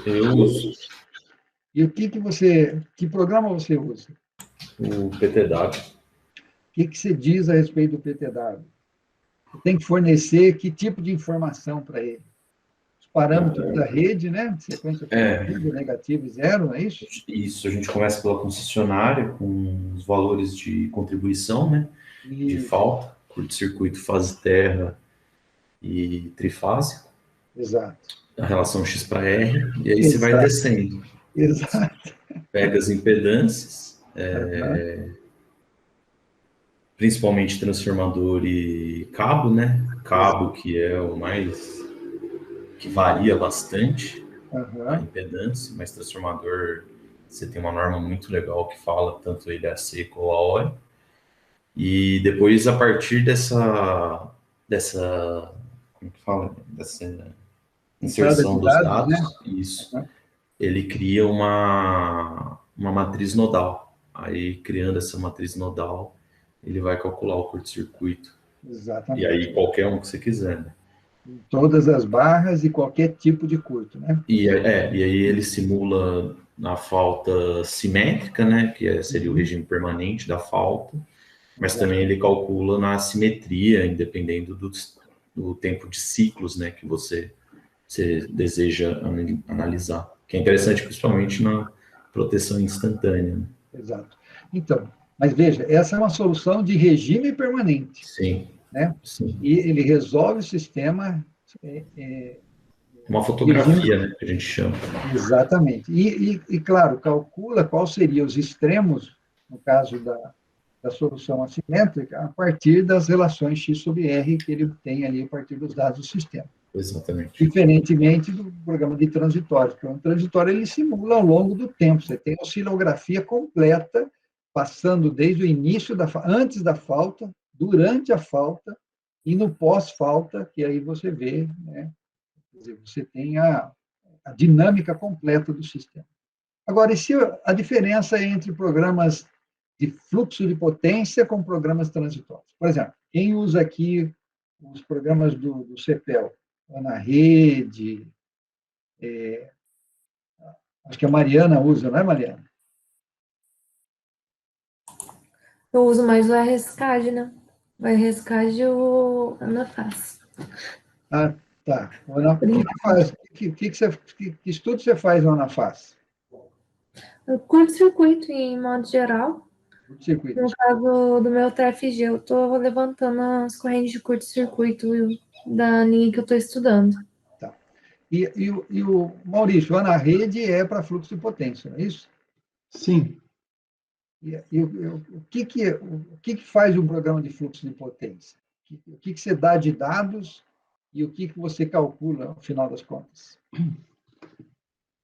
Eu uso E que programa você usa? o PTW. O que você diz a respeito do PTW? Você tem que fornecer que tipo de informação para ele? Os parâmetros da rede, né? Sequência positiva, negativa e zero, não é isso? Isso, a gente começa pela concessionária, com os valores de contribuição, né? De falta, curto-circuito, fase terra e trifásico. Exato. A relação X para R, e aí você vai descendo. Exato. Pega as impedâncias, principalmente transformador e cabo, né? Cabo, que é o mais... que varia bastante a impedância, mas transformador, você tem uma norma muito legal que fala tanto ele a seco ou a óleo. E depois, a partir dessa como que fala? Dessa inserção dos dados, né? Isso. Ele cria uma matriz nodal. Aí, criando essa matriz nodal, ele vai calcular o curto-circuito. Exatamente. E aí, qualquer um que você quiser, né? Todas as barras e qualquer tipo de curto, né? E aí ele simula a falta simétrica, né? Que seria o regime permanente da falta. Mas também ele calcula na assimetria, independendo do tempo de ciclos, né, que você deseja analisar. Que é interessante, principalmente na proteção instantânea. Né? Exato. Então, mas veja, essa é uma solução de regime permanente. Sim. Né? Sim. E ele resolve o sistema... uma fotografia, né, que a gente chama. Exatamente. E, claro, calcula qual seriam os extremos, no caso da solução assimétrica, a partir das relações X sobre R que ele tem ali a partir dos dados do sistema. Exatamente. Diferentemente do programa de transitório. O programa de transitório ele simula ao longo do tempo. Você tem a oscilografia completa, passando desde o início, antes da falta, durante a falta e no pós-falta, que aí você vê, né? Quer dizer, você tem a dinâmica completa do sistema. Agora, e se a diferença entre programas de fluxo de potência com programas transitórios? Por exemplo, quem usa aqui os programas do CEPEL? Na rede, acho que a Mariana usa, não é, Mariana? Eu uso mais o RSCAD, né? O RSCAD e o Anafaz. Ah, tá. Que estudo você faz no Anafaz? Curto-circuito, em modo geral. Circuito. No caso do meu TFG, eu estou levantando as correntes de curto-circuito da linha que eu estou estudando. Tá. E o Maurício, a na rede é para fluxo de potência, não é isso? Sim. O que faz um programa de fluxo de potência? O que você dá de dados e o que você calcula, no final das contas?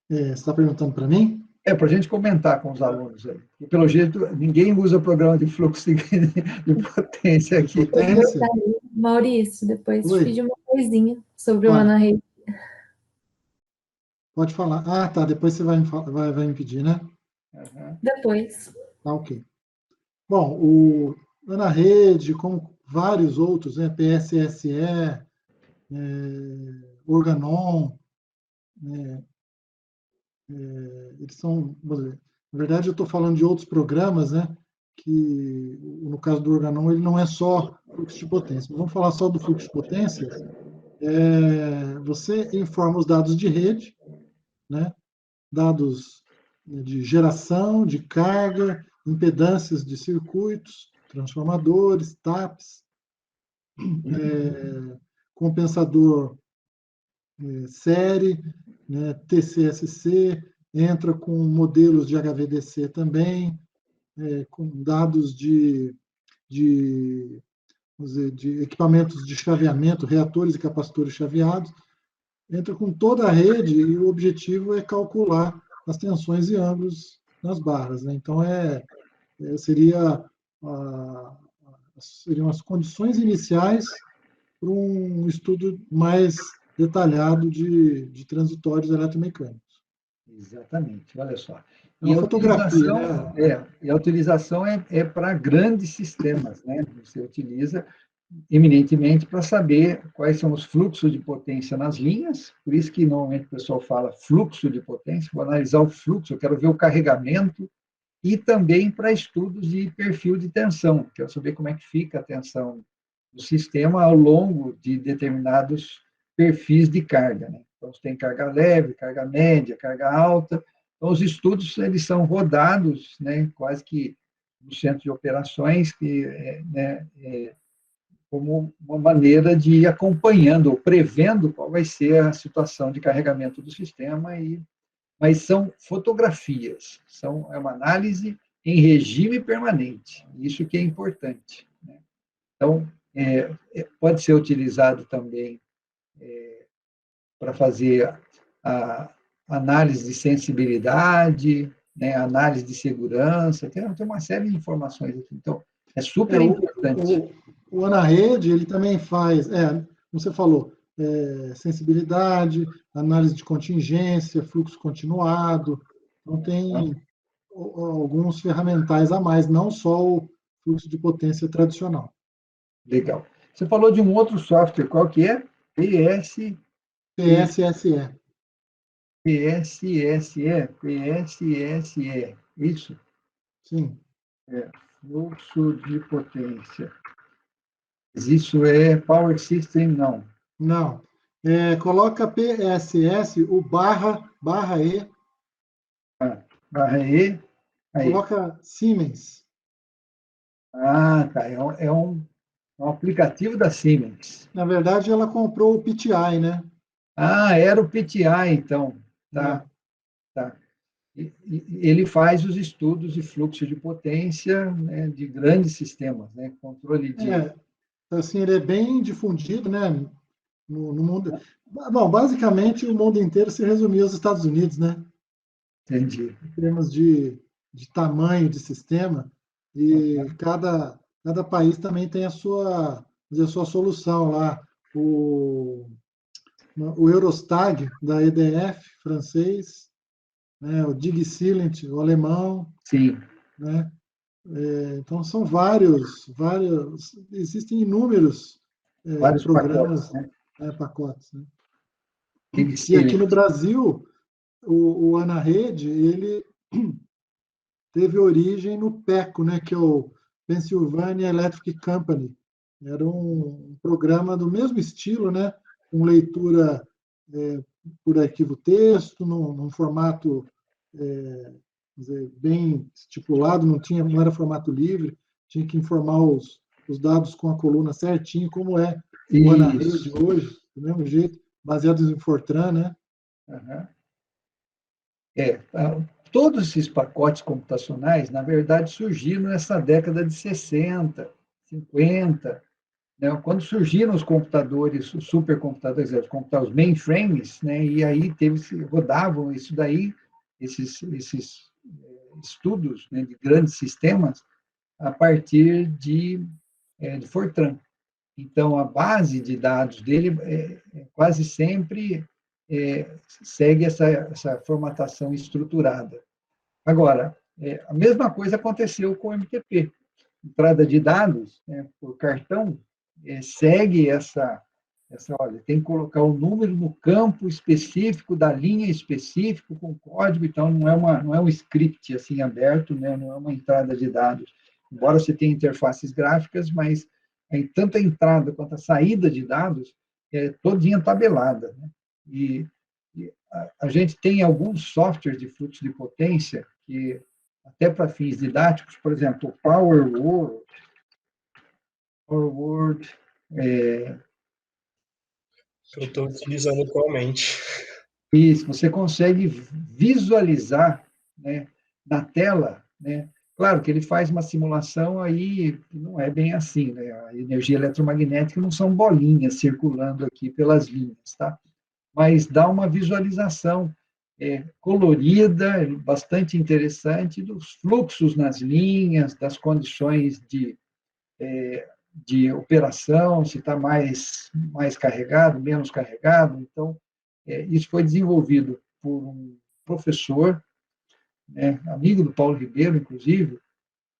Você está perguntando para mim? Para a gente comentar com os alunos aí. E, pelo jeito, ninguém usa programa de fluxo de potência aqui. Potência? Maurício, depois te Oi. pedi uma coisinha sobre o Ana-Rede. Pode falar. Ah, tá. Depois você vai me pedir, né? Uhum. Depois. Tá, ok. Bom, o Ana-Rede, como vários outros, né? PSSE, Organon, eles são, na verdade, eu estou falando de outros programas, né? Que, no caso do Organon, ele não é só fluxo de potência. Mas vamos falar só do fluxo de potência. Você informa os dados de rede, né? Dados de geração, de carga, impedâncias de circuitos, transformadores, TAPs, compensador série, né, TCSC, entra com modelos de HVDC também, com dados de equipamentos de chaveamento, reatores e capacitores chaveados, entra com toda a rede e o objetivo é calcular as tensões e ângulos nas barras, né? Então, seriam as condições iniciais para um estudo mais detalhado de transitórios eletromecânicos. Exatamente, olha só. É uma fotografia, né? A utilização é para grandes sistemas, né? Você utiliza eminentemente para saber quais são os fluxos de potência nas linhas, por isso que normalmente o pessoal fala fluxo de potência, vou analisar o fluxo, eu quero ver o carregamento, e também para estudos de perfil de tensão, quero saber como é que fica a tensão do sistema ao longo de determinados perfis de carga, né? Então, você tem carga leve, carga média, carga alta. Então, os estudos eles são rodados, né, quase que no centro de operações, como uma maneira de ir acompanhando ou prevendo qual vai ser a situação de carregamento do sistema, mas são fotografias, é uma análise em regime permanente, isso que é importante, né? Então, pode ser utilizado também para fazer a análise de sensibilidade, né, análise de segurança, tem uma série de informações aqui. Então, é super importante. O Ana-Rede, ele também faz, como você falou, sensibilidade, análise de contingência, fluxo continuado. Então, tem alguns ferramentais a mais, não só o fluxo de potência tradicional. Legal. Você falou de um outro software, qual que é? PSSE. Isso? Sim. Fluxo de potência. Isso é Power System? Não. Não. Coloca PSS, o barra E. Barra E. Aí. Coloca Siemens. Ah, tá. É um aplicativo da Siemens. Na verdade, ela comprou o PTI, né? Ah, era o PTI, então. Tá. Tá. Ele faz os estudos de fluxo de potência, né, de grandes sistemas, né? Controle de... Assim, ele é bem difundido, né? No mundo. Bom, basicamente, o mundo inteiro se resumiu aos Estados Unidos, né? Entendi. Em termos de tamanho de sistema, e cada país também tem a sua solução lá. O o Eurostag, da EDF, francês, né? O DigSilent, o alemão. Sim. Né? Então, são vários, existem inúmeros Vários programas, pacotes, né? Pacotes. Né? E aqui DigSilent. no Brasil, o AnaRede, ele teve origem no PECO, né, que é o Pennsylvania Electric Company. Era um programa do mesmo estilo, né, com leitura por arquivo texto, num formato dizer, bem estipulado, não era formato livre, tinha que informar os dados com a coluna certinho, como é o AnaRede hoje, do mesmo jeito, baseado em Fortran, né? Uhum. Todos esses pacotes computacionais, na verdade, surgiram nessa década de 60, 50, né? Quando surgiram os computadores, os supercomputadores, os mainframes, né? E aí rodavam isso daí, esses estudos, né, de grandes sistemas, a partir de Fortran. Então, a base de dados dele quase sempre segue essa formatação estruturada. Agora, a mesma coisa aconteceu com o MTP. Entrada de dados, né, por cartão, segue olha, tem que colocar o número no campo específico, da linha específico, com código, então não é um script assim aberto, né, não é uma entrada de dados. Embora você tenha interfaces gráficas, mas tanto a entrada quanto a saída de dados é todinha tabelada. Né? E a gente tem alguns softwares de fluxo de potência que, até para fins didáticos, por exemplo, o PowerWord, que eu estou utilizando atualmente. Isso, você consegue visualizar, né, na tela, né? Claro que ele faz uma simulação aí, não é bem assim, né? A energia eletromagnética não são bolinhas circulando aqui pelas linhas, tá? Mas dá uma visualização colorida, bastante interessante, dos fluxos nas linhas, das condições de operação, se está mais carregado, menos carregado. Então, isso foi desenvolvido por um professor, né, amigo do Paulo Ribeiro, inclusive,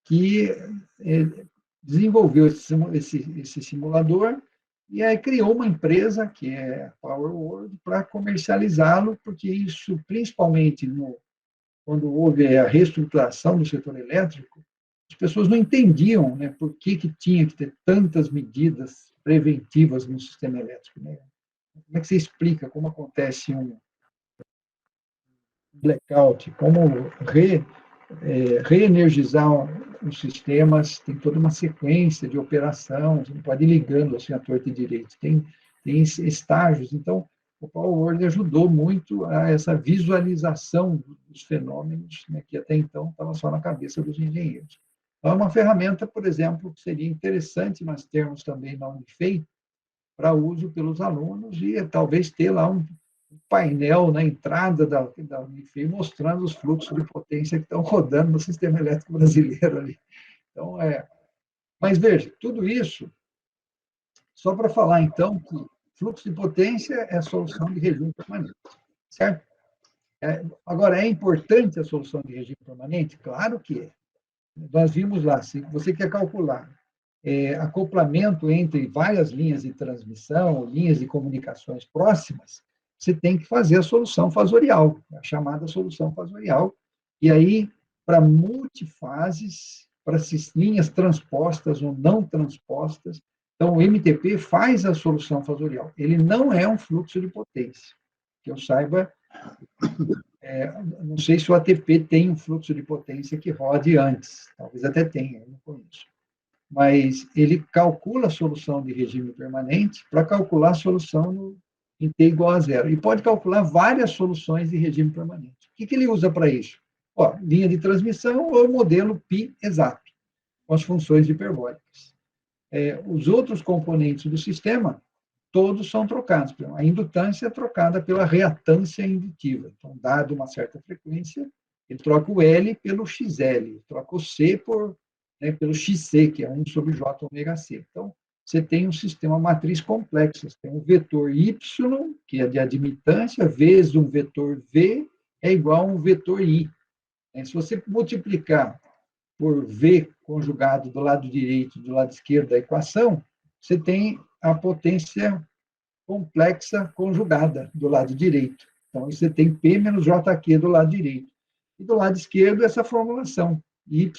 que desenvolveu esse simulador e aí criou uma empresa, que é a PowerWord, para comercializá-lo, porque isso, principalmente quando houve a reestruturação do setor elétrico, as pessoas não entendiam, né, por que tinha que ter tantas medidas preventivas no sistema elétrico. Né? Como é que você explica como acontece um blackout, como reenergizar os sistemas, tem toda uma sequência de operação, você não pode ir ligando assim à torta e direito, tem estágios. Então, o PowerWord ajudou muito a essa visualização dos fenômenos, né, que até então estava só na cabeça dos engenheiros. Então, é uma ferramenta, por exemplo, que seria interessante nós termos também na Unifei, para uso pelos alunos e talvez ter lá um painel na entrada da Unifei mostrando os fluxos de potência que estão rodando no sistema elétrico brasileiro ali. Então, mas veja, tudo isso, só para falar então que fluxo de potência é a solução de regime permanente, certo? Agora, é importante a solução de regime permanente? Claro que é. Nós vimos lá, se você quer calcular acoplamento entre várias linhas de transmissão, linhas de comunicações próximas, você tem que fazer a solução fasorial, a chamada solução fasorial. E aí, para multifases, para linhas transpostas ou não transpostas, então o MTP faz a solução fasorial. Ele não é um fluxo de potência. Que eu saiba, não sei se o ATP tem um fluxo de potência que rode antes, talvez até tenha, eu não conheço. Mas ele calcula a solução de regime permanente para calcular a solução em T igual a zero. E pode calcular várias soluções de regime permanente. O que ele usa para isso? Linha de transmissão ou modelo π exato, com as funções hiperbólicas. Os outros componentes do sistema, todos são trocados. A indutância é trocada pela reatância indutiva. Então, dado uma certa frequência, ele troca o L pelo XL, troca o C pelo XC, que é 1 sobre J ômega C. Então, você tem um sistema matriz complexa. Você tem um vetor y, que é de admitância, vezes um vetor v, é igual a um vetor i. Se você multiplicar por v conjugado do lado direito e do lado esquerdo da equação, você tem a potência complexa conjugada do lado direito. Então, você tem P menos JQ do lado direito. E do lado esquerdo, essa formulação. Y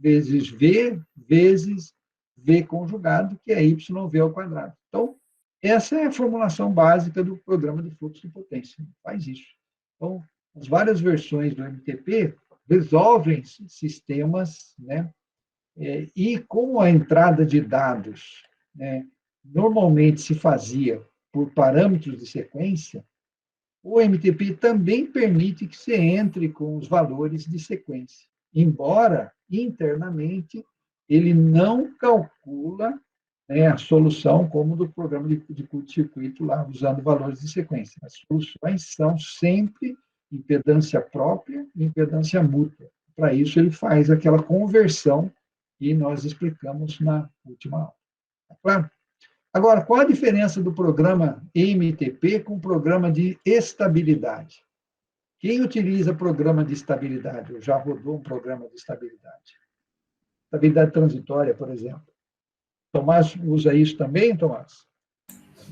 vezes V vezes V conjugado, que é YV ao quadrado. Então, essa é a formulação básica do programa de fluxo de potência. Faz isso. Então, as várias versões do MTP resolvem sistemas, né? E como a entrada de dados, né, normalmente se fazia por parâmetros de sequência, o MTP também permite que você entre com os valores de sequência, embora internamente ele não calcula, né, a solução como do programa de curto-circuito lá, usando valores de sequência. As soluções são sempre impedância própria e impedância mútua. Para isso, ele faz aquela conversão que nós explicamos na última aula. Tá claro? Agora, qual a diferença do programa MTP com o programa de estabilidade? Quem utiliza programa de estabilidade? Ou já rodou um programa de estabilidade? Estabilidade transitória, por exemplo. Tomás usa isso também, Tomás?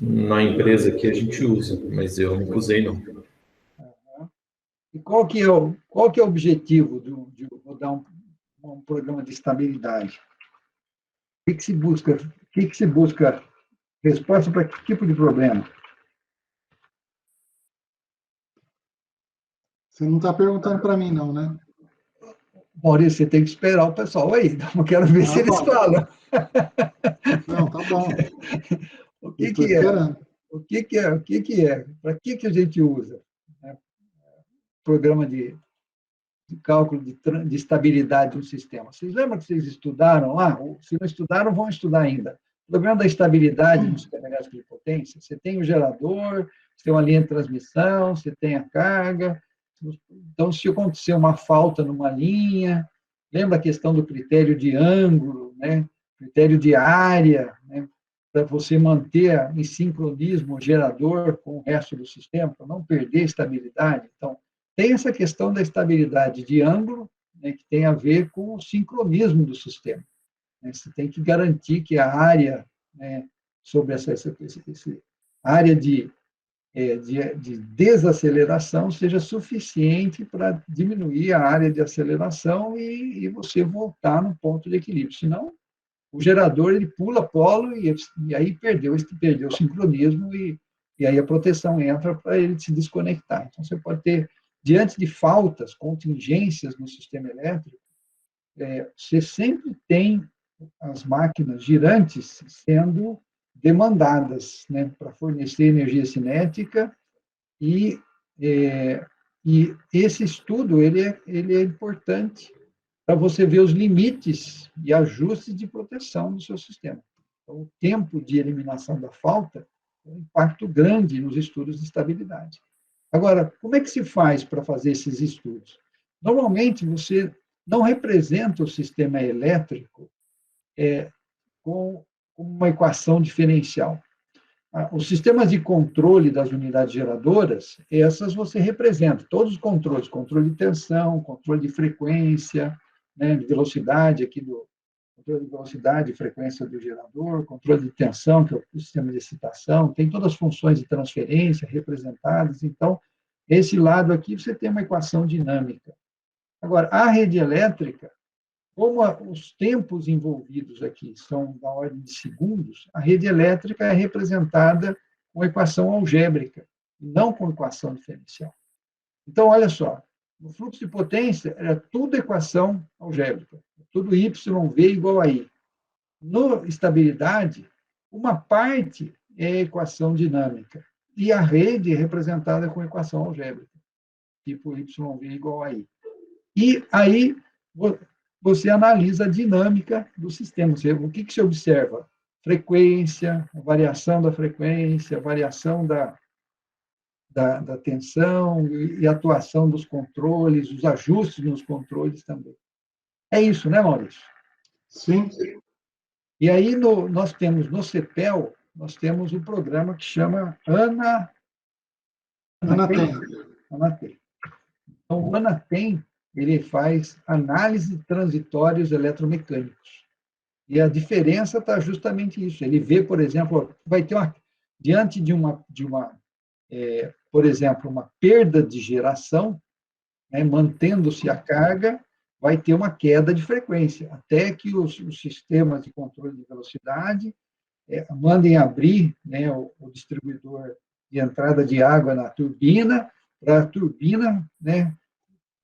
Na empresa que a gente usa, mas eu não usei, não. E qual que é o objetivo de rodar um programa de estabilidade? O que se busca? Resposta para que tipo de problema? Você não está perguntando para mim, não, né? Maurício, você tem que esperar o pessoal aí. Não quero ver se eles falam. Não, tá bom. O que Estou é? esperando. O que é? Para que a gente usa, né, programa de cálculo de estabilidade de um sistema? Vocês lembram que vocês estudaram lá? Se não estudaram, vão estudar ainda. O programa da estabilidade no sistema elétrico de potência, você tem o gerador, você tem uma linha de transmissão, você tem a carga. Então, se acontecer uma falta numa linha, lembra a questão do critério de ângulo, né? Critério de área, né? Para você manter em sincronismo o gerador com o resto do sistema, para não perder estabilidade. Então, tem essa questão da estabilidade de ângulo, né, que tem a ver com o sincronismo do sistema. Você tem que garantir que a área, né, sobre essa área de desaceleração seja suficiente para diminuir a área de aceleração e você voltar no ponto de equilíbrio. Senão, o gerador ele pula polo e aí perdeu o sincronismo e aí a proteção entra para ele se desconectar. Então, você pode ter, diante de faltas, contingências no sistema elétrico, você sempre tem as máquinas girantes sendo demandadas, né, para fornecer energia cinética e esse estudo ele é importante para você ver os limites e ajustes de proteção do seu sistema. Então, o tempo de eliminação da falta tem um impacto grande nos estudos de estabilidade. Agora, como é que se faz para fazer esses estudos? Normalmente, você não representa o sistema elétrico com uma equação diferencial. Os sistemas de controle das unidades geradoras, essas você representa, todos os controles, controle de tensão, controle de frequência, né, de velocidade, controle de velocidade e frequência do gerador, controle de tensão, que é o sistema de excitação, tem todas as funções de transferência representadas. Então, esse lado aqui você tem uma equação dinâmica. Agora, a rede elétrica, como os tempos envolvidos aqui são da ordem de segundos, a rede elétrica é representada com equação algébrica, não com equação diferencial. Então, olha só, no fluxo de potência era tudo equação algébrica, tudo YV igual a I. No estabilidade, uma parte é equação dinâmica, e a rede é representada com equação algébrica, tipo YV igual a I. E aí, você analisa a dinâmica do sistema. O que você observa? Frequência, a variação da frequência, a variação da tensão e a atuação dos controles, os ajustes nos controles também. É isso, né, Maurício? Sim. E aí, nós temos, no CEPEL, nós temos um programa que chama Anatem. Anatem. Então, o Anatem, ele faz análise de transitórios eletromecânicos. E a diferença está justamente isso. Ele vê, por exemplo, vai ter diante de uma por exemplo, uma perda de geração, né, mantendo-se a carga, vai ter uma queda de frequência, até que os sistemas de controle de velocidade mandem abrir, né, o distribuidor de entrada de água na turbina, para a turbina, né,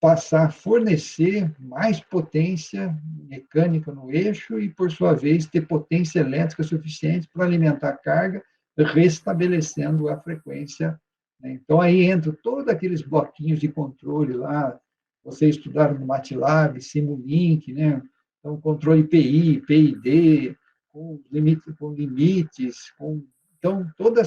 passar a fornecer mais potência mecânica no eixo e, por sua vez, ter potência elétrica suficiente para alimentar a carga, restabelecendo a frequência. Então, aí entra todos aqueles bloquinhos de controle lá, vocês estudaram no MATLAB, Simulink, né? Então, controle PI, PID, com limites, então, toda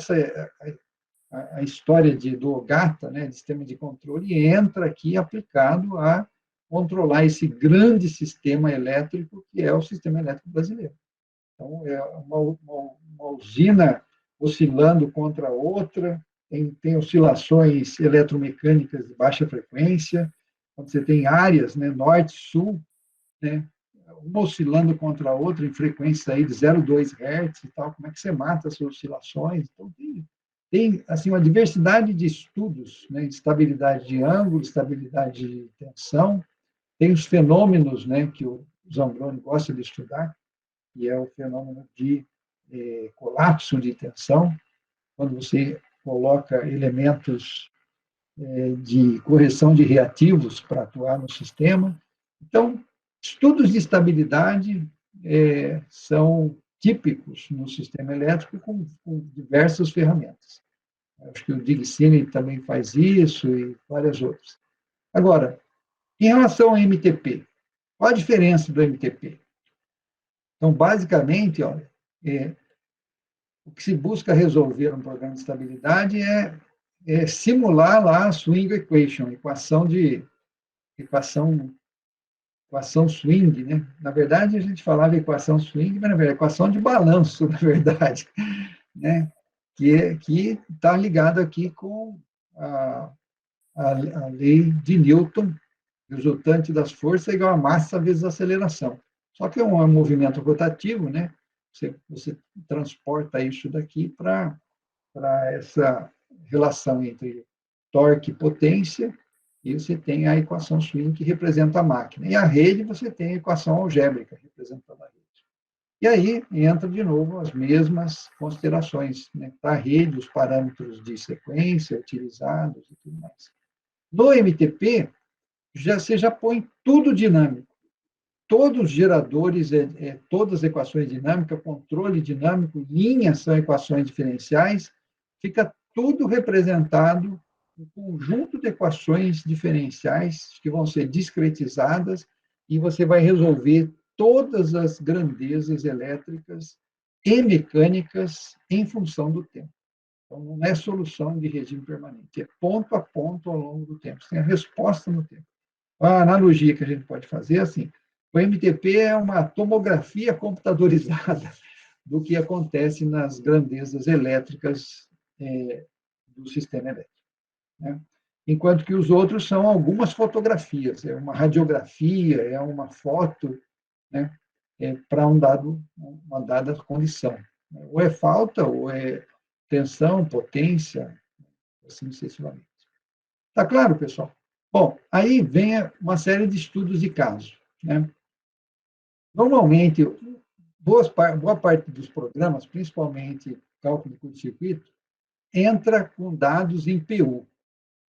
a história do OGATA, né, de sistema de controle, entra aqui aplicado a controlar esse grande sistema elétrico que é o sistema elétrico brasileiro. Então, é uma usina oscilando contra a outra, tem oscilações eletromecânicas de baixa frequência, quando você tem áreas, né, norte-sul, né, uma oscilando contra a outra em frequência aí de 0,2 Hz e tal, como é que você mata essas oscilações? Então, tem assim, uma diversidade de estudos, né, de estabilidade de ângulo, estabilidade de tensão, tem os fenômenos, né, que o Zambroni gosta de estudar, que é o fenômeno de colapso de tensão, quando você coloca elementos de correção de reativos para atuar no sistema. Então, estudos de estabilidade são típicos no sistema elétrico com diversas ferramentas. Acho que o Digicine também faz isso e várias outras. Agora, em relação ao MTP, qual a diferença do MTP? Então, basicamente, olha, o que se busca resolver no programa de estabilidade é simular lá a swing equation, equação swing, né? Na verdade, a gente falava equação swing, mas na verdade, equação de balanço, na verdade, né? Que está ligado aqui com a lei de Newton, resultante das forças é igual a massa vezes a aceleração. Só que é um movimento rotativo, né? Você transporta isso daqui para essa relação entre torque e potência, e você tem a equação swing que representa a máquina. E a rede, você tem a equação algébrica representando a rede. E aí entra de novo as mesmas considerações, né? Para a rede, os parâmetros de sequência utilizados e tudo mais. No MTP, você já põe tudo dinâmico. Todos os geradores, todas as equações dinâmicas, controle dinâmico, linhas são equações diferenciais, fica tudo representado um conjunto de equações diferenciais que vão ser discretizadas e você vai resolver todas as grandezas elétricas e mecânicas em função do tempo. Então, não é solução de regime permanente, é ponto a ponto ao longo do tempo. Você tem a resposta no tempo. A analogia que a gente pode fazer é assim, o MTP é uma tomografia computadorizada do que acontece nas grandezas elétricas do sistema elétrico, né? Enquanto que os outros são algumas fotografias, é uma radiografia, é uma foto, né, para uma dada condição. Ou é falta, ou é tensão, potência, assim sucessivamente. Está claro, pessoal? Bom, aí vem uma série de estudos de caso, né? Normalmente, boa parte dos programas, principalmente cálculo de curto-circuito, entra com dados em PU.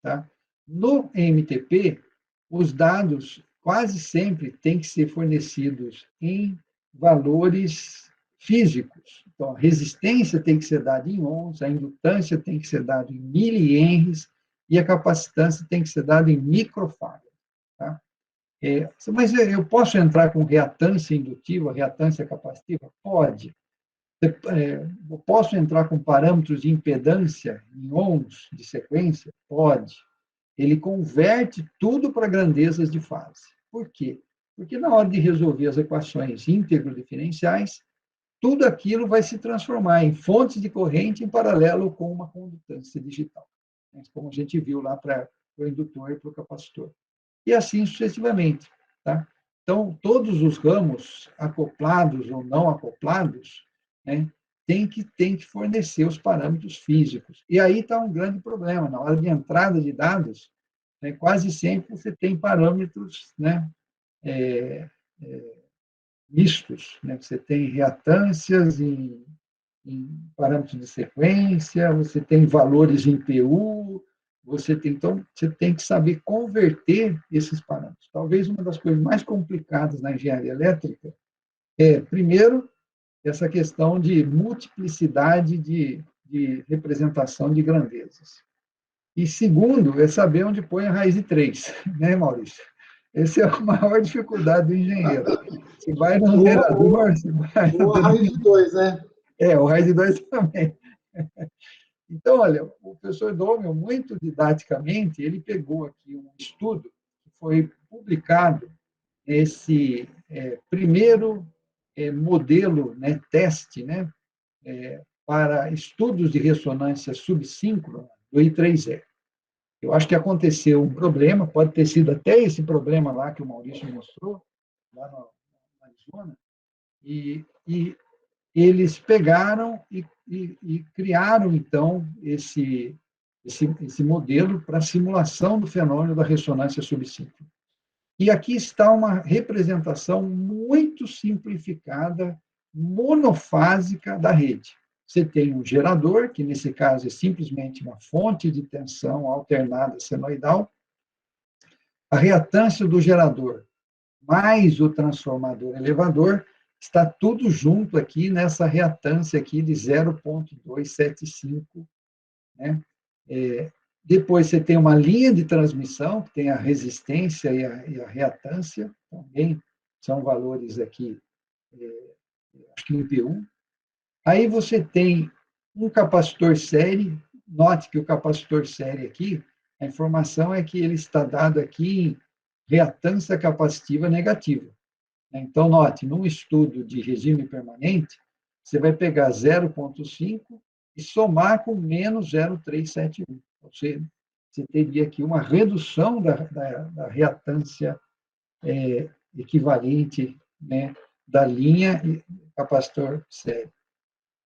Tá? No MTP, os dados quase sempre têm que ser fornecidos em valores físicos. Então, a resistência tem que ser dada em ohms, a indutância tem que ser dada em milihenries e a capacitância tem que ser dada em microfarads. Tá? Mas eu posso entrar com reatância indutiva, reatância capacitiva? Pode. Eu posso entrar com parâmetros de impedância em ohms de sequência? Pode. Ele converte tudo para grandezas de fase. Por quê? Porque na hora de resolver as equações íntegro-diferenciais, tudo aquilo vai se transformar em fontes de corrente em paralelo com uma condutância digital, né? Como a gente viu lá para o indutor e para o capacitor. E assim sucessivamente. Tá? Então, todos os ramos, acoplados ou não acoplados, né, tem que fornecer os parâmetros físicos. E aí está um grande problema. Na hora de entrada de dados, né, quase sempre você tem parâmetros, né, mistos. Né? Você tem reatâncias em parâmetros de sequência, você tem valores em PU, então, você tem que saber converter esses parâmetros. Talvez uma das coisas mais complicadas na engenharia elétrica é, primeiro, essa questão de multiplicidade de representação de grandezas. E segundo, é saber onde põe a raiz de 3, né, Maurício? Essa é a maior dificuldade do engenheiro. Você vai no numerador, você vai ou a raiz de 2, né? o raiz de 2 também. Então, olha, o professor Domel, muito didaticamente, ele pegou aqui um estudo que foi publicado, esse primeiro modelo, né, teste, né, para estudos de ressonância subsíncrona do I3E. Eu acho que aconteceu um problema, pode ter sido até esse problema lá que o Maurício mostrou, lá no Arizona, e eles pegaram e criaram, então, esse modelo para simulação do fenômeno da ressonância subsíncrona. E aqui está uma representação muito simplificada, monofásica da rede. Você tem um gerador, que nesse caso é simplesmente uma fonte de tensão alternada senoidal, a reatância do gerador mais o transformador elevador, está tudo junto aqui nessa reatância aqui de 0,275, né? Depois você tem uma linha de transmissão, que tem a resistência e a reatância, também são valores aqui, acho que no IPU. Aí você tem um capacitor série, note que o capacitor série aqui, a informação é que ele está dado aqui em reatância capacitiva negativa. Então, note, num estudo de regime permanente, você vai pegar 0,5 e somar com menos 0,371. Você teria aqui uma redução da reatância equivalente, né, da linha e capacitor série.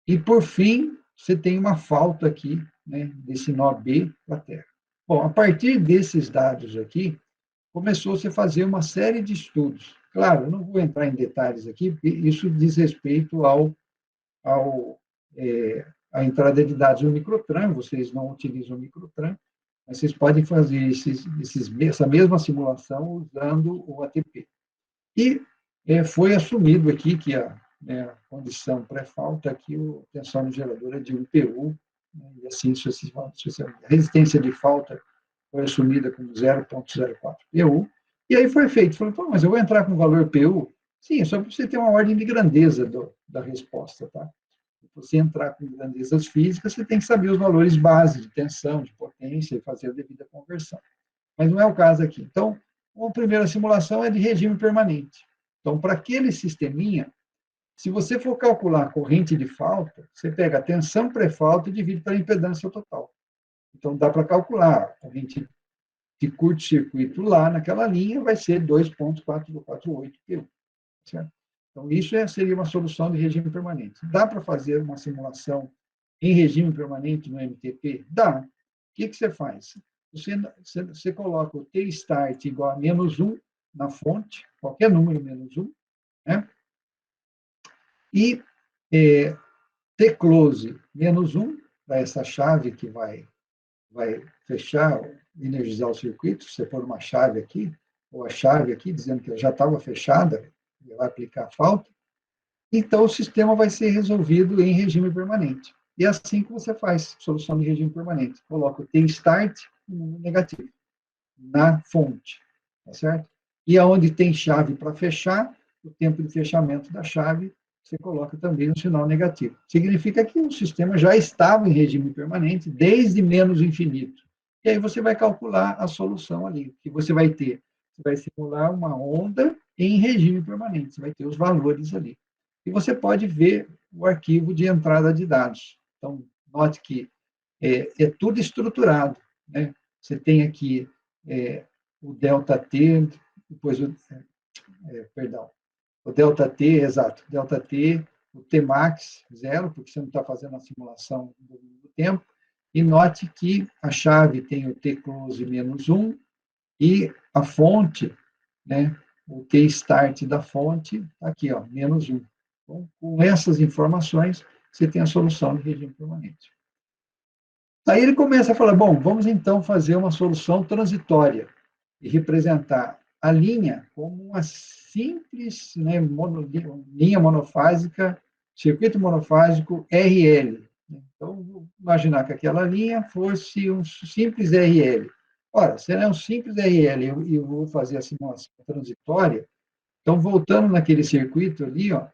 E, por fim, você tem uma falta aqui, né, desse nó B para a Terra. Bom, a partir desses dados aqui, começou-se a fazer uma série de estudos. Claro, eu não vou entrar em detalhes aqui, porque isso diz respeito à entrada de dados no Microtran, vocês não utilizam o Microtran, mas vocês podem fazer essa mesma simulação usando o ATP. E foi assumido aqui que a condição pré-falta, aqui a tensão no gerador é de 1 PU, né, e assim sucessivamente. A resistência de falta foi assumida como 0,04 PU, e aí foi feito. Falei, pô, mas eu vou entrar com o valor PU? Sim, é só para você ter uma ordem de grandeza da resposta, tá? Para você entrar com grandezas físicas, você tem que saber os valores base de tensão, de potência, e fazer a devida conversão. Mas não é o caso aqui. Então, a primeira simulação é de regime permanente. Então, para aquele sisteminha, se você for calcular a corrente de falta, você pega a tensão pré-falta e divide pela impedância total. Então, dá para calcular. A corrente de curto-circuito lá naquela linha vai ser 2,448 PU. Certo? Então, isso seria uma solução de regime permanente. Dá para fazer uma simulação em regime permanente no MTP? Dá. O que você faz? Você coloca o T-start igual a -1 na fonte, qualquer número -1, né? E T-close -1, para essa chave que vai fechar, energizar o circuito. Se você pôr uma chave aqui, ou a chave aqui, dizendo que já estava fechada, vai aplicar a falta, então o sistema vai ser resolvido em regime permanente. E é assim que você faz solução de regime permanente. Coloca o T-start negativo na fonte, tá certo? E aonde tem chave para fechar, o tempo de fechamento da chave, você coloca também um sinal negativo. Significa que o sistema já estava em regime permanente desde menos infinito. E aí você vai calcular a solução ali, que você vai ter. Você vai simular uma onda em regime permanente, você vai ter os valores ali. E você pode ver o arquivo de entrada de dados. Então, note que é tudo estruturado, né? Você tem aqui o ΔT, depois perdão, o ΔT, exato, ΔT, o Tmax, 0, porque você não está fazendo a simulação do tempo, e note que a chave tem o tclose -1 e a fonte, né, o tstart da fonte, aqui, ó, -1. Então, com essas informações, você tem a solução de regime permanente. Aí ele começa a falar, bom, vamos então fazer uma solução transitória e representar a linha como uma simples, né, linha monofásica, circuito monofásico RL. Então, vou imaginar que aquela linha fosse um simples RL. Ora, se ela é um simples RL e eu vou fazer a simulação transitória, então, voltando naquele circuito ali, ó,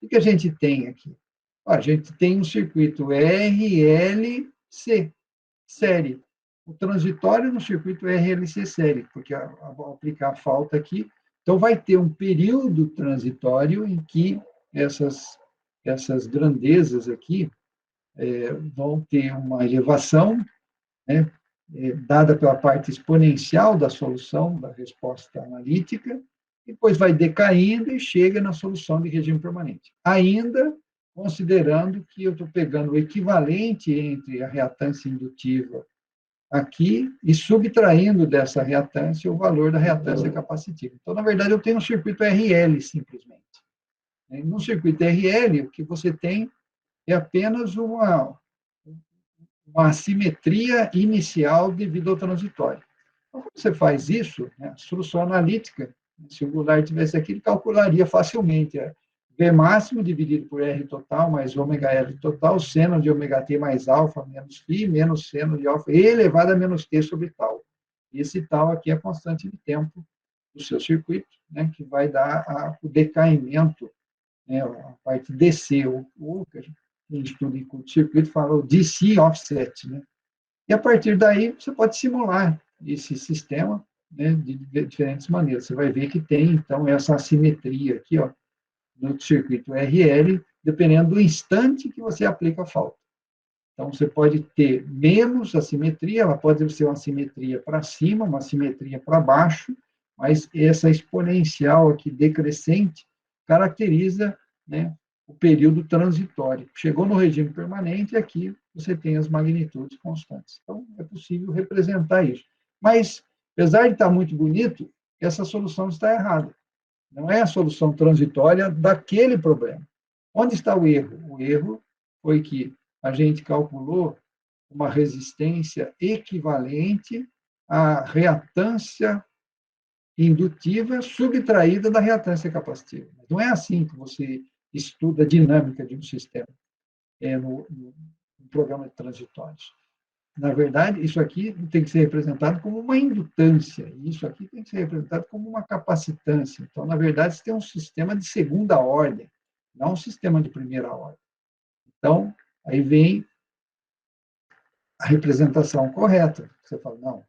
o que a gente tem aqui? Ó, a gente tem um circuito RLC, série. O transitório no circuito RLC série, porque ao aplicar a falta aqui, então vai ter um período transitório em que essas grandezas aqui vão ter uma elevação, né, dada pela parte exponencial da solução, da resposta analítica, depois vai decaindo e chega na solução de regime permanente. Ainda considerando que eu estou pegando o equivalente entre a reatância indutiva aqui e subtraindo dessa reatância o valor da reatância capacitiva. Então, na verdade, eu tenho um circuito RL, simplesmente. No circuito RL, o que você tem é apenas uma assimetria inicial devido ao transitório. Então, quando você faz isso, né, a solução analítica, se o Goulart tivesse aqui, ele calcularia facilmente V máximo dividido por R total mais ômega L total, seno de ômega T mais alfa menos φ, menos seno de alfa e elevado a menos T sobre tal. Esse tal aqui é a constante de tempo do seu circuito, né, que vai dar o decaimento, né, a parte DC, ou que a gente estuda em curto-circuito fala o DC offset, né? E a partir daí você pode simular esse sistema, né, de diferentes maneiras. Você vai ver que tem, então, essa assimetria aqui, ó, no circuito RL, dependendo do instante que você aplica a falta. Então, você pode ter menos assimetria, ela pode ser uma assimetria para cima, uma assimetria para baixo, mas essa exponencial aqui decrescente caracteriza, né, o período transitório. Chegou no regime permanente, aqui você tem as magnitudes constantes. Então, é possível representar isso. Mas, apesar de estar muito bonito, essa solução está errada. Não é a solução transitória daquele problema. Onde está o erro? O erro foi que a gente calculou uma resistência equivalente à reatância indutiva subtraída da reatância capacitiva. Não é assim que você estuda a dinâmica de um sistema no programa de transitórios. Na verdade, isso aqui tem que ser representado como uma indutância, e isso aqui tem que ser representado como uma capacitância. Então, na verdade, você tem um sistema de segunda ordem, não um sistema de primeira ordem. Então, aí vem a representação correta. Você fala, não,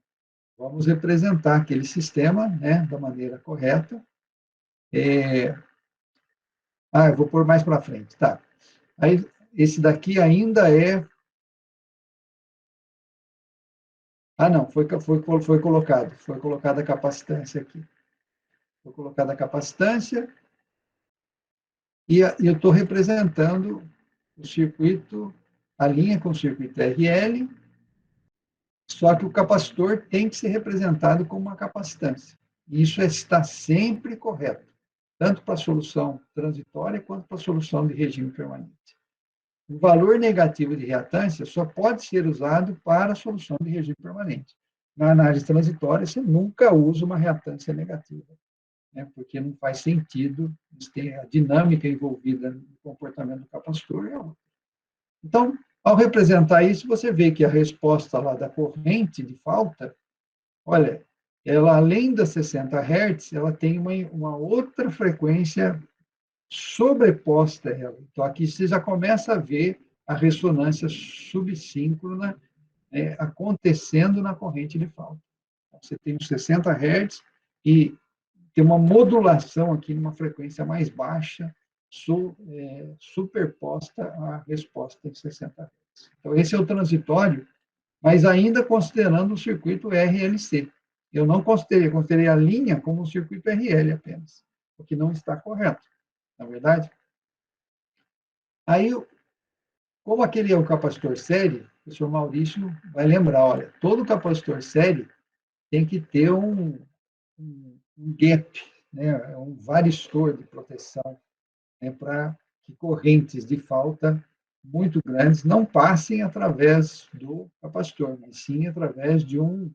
vamos representar aquele sistema, né, da maneira correta. Eu vou pôr mais para frente, tá. Aí, esse daqui ainda é... não, foi colocada a capacitância aqui. Foi colocada a capacitância e eu estou representando o circuito, a linha com o circuito RL, só que o capacitor tem que ser representado como uma capacitância. E isso está sempre correto, tanto para a solução transitória quanto para a solução de regime permanente. O valor negativo de reatância só pode ser usado para a solução de regime permanente. Na análise transitória, você nunca usa uma reatância negativa, né, porque não faz sentido, tem a dinâmica envolvida no comportamento do capacitor. Então, ao representar isso, você vê que a resposta lá da corrente de falta, olha, ela além das 60 Hz, ela tem uma outra frequência sobreposta a ela. Então, aqui você já começa a ver a ressonância subsíncrona acontecendo na corrente de falta. Você tem os 60 Hz e tem uma modulação aqui numa frequência mais baixa superposta à resposta em 60 Hz. Então, esse é o transitório, mas ainda considerando o circuito RLC. Eu não considerei a linha como um circuito RL apenas, o que não está correto, na verdade. Aí, como aquele é o capacitor série, o professor Maurício vai lembrar, olha, todo capacitor série tem que ter um gap, né, um varistor de proteção, né, para que correntes de falta muito grandes não passem através do capacitor, mas sim através de um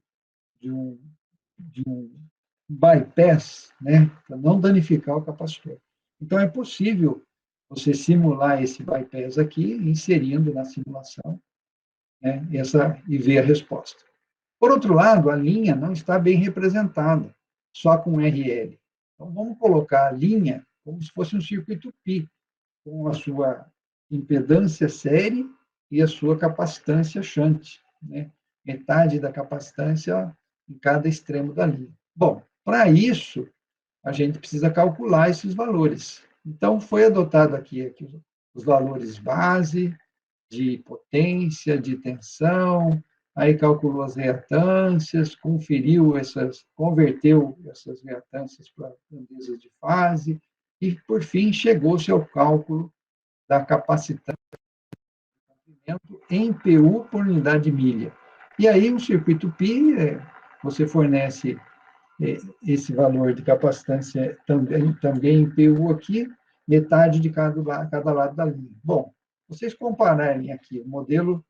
bypass, né, para não danificar o capacitor. Então, é possível você simular esse bypass aqui, inserindo na simulação, né, e ver a resposta. Por outro lado, a linha não está bem representada, só com RL. Então, vamos colocar a linha como se fosse um circuito π, com a sua impedância série e a sua capacitância shunt, né? Metade da capacitância em cada extremo da linha. Bom, para isso, a gente precisa calcular esses valores. Então, foi adotado aqui os valores base, de potência, de tensão, aí calculou as reatâncias, converteu essas reatâncias para grandezas de fase, e, por fim, chegou-se ao cálculo da capacitância em PU por unidade de milha. E aí, o circuito π, você fornece esse valor de capacitância também em PU aqui, metade de cada lado da linha. Bom, vocês compararem aqui o modelo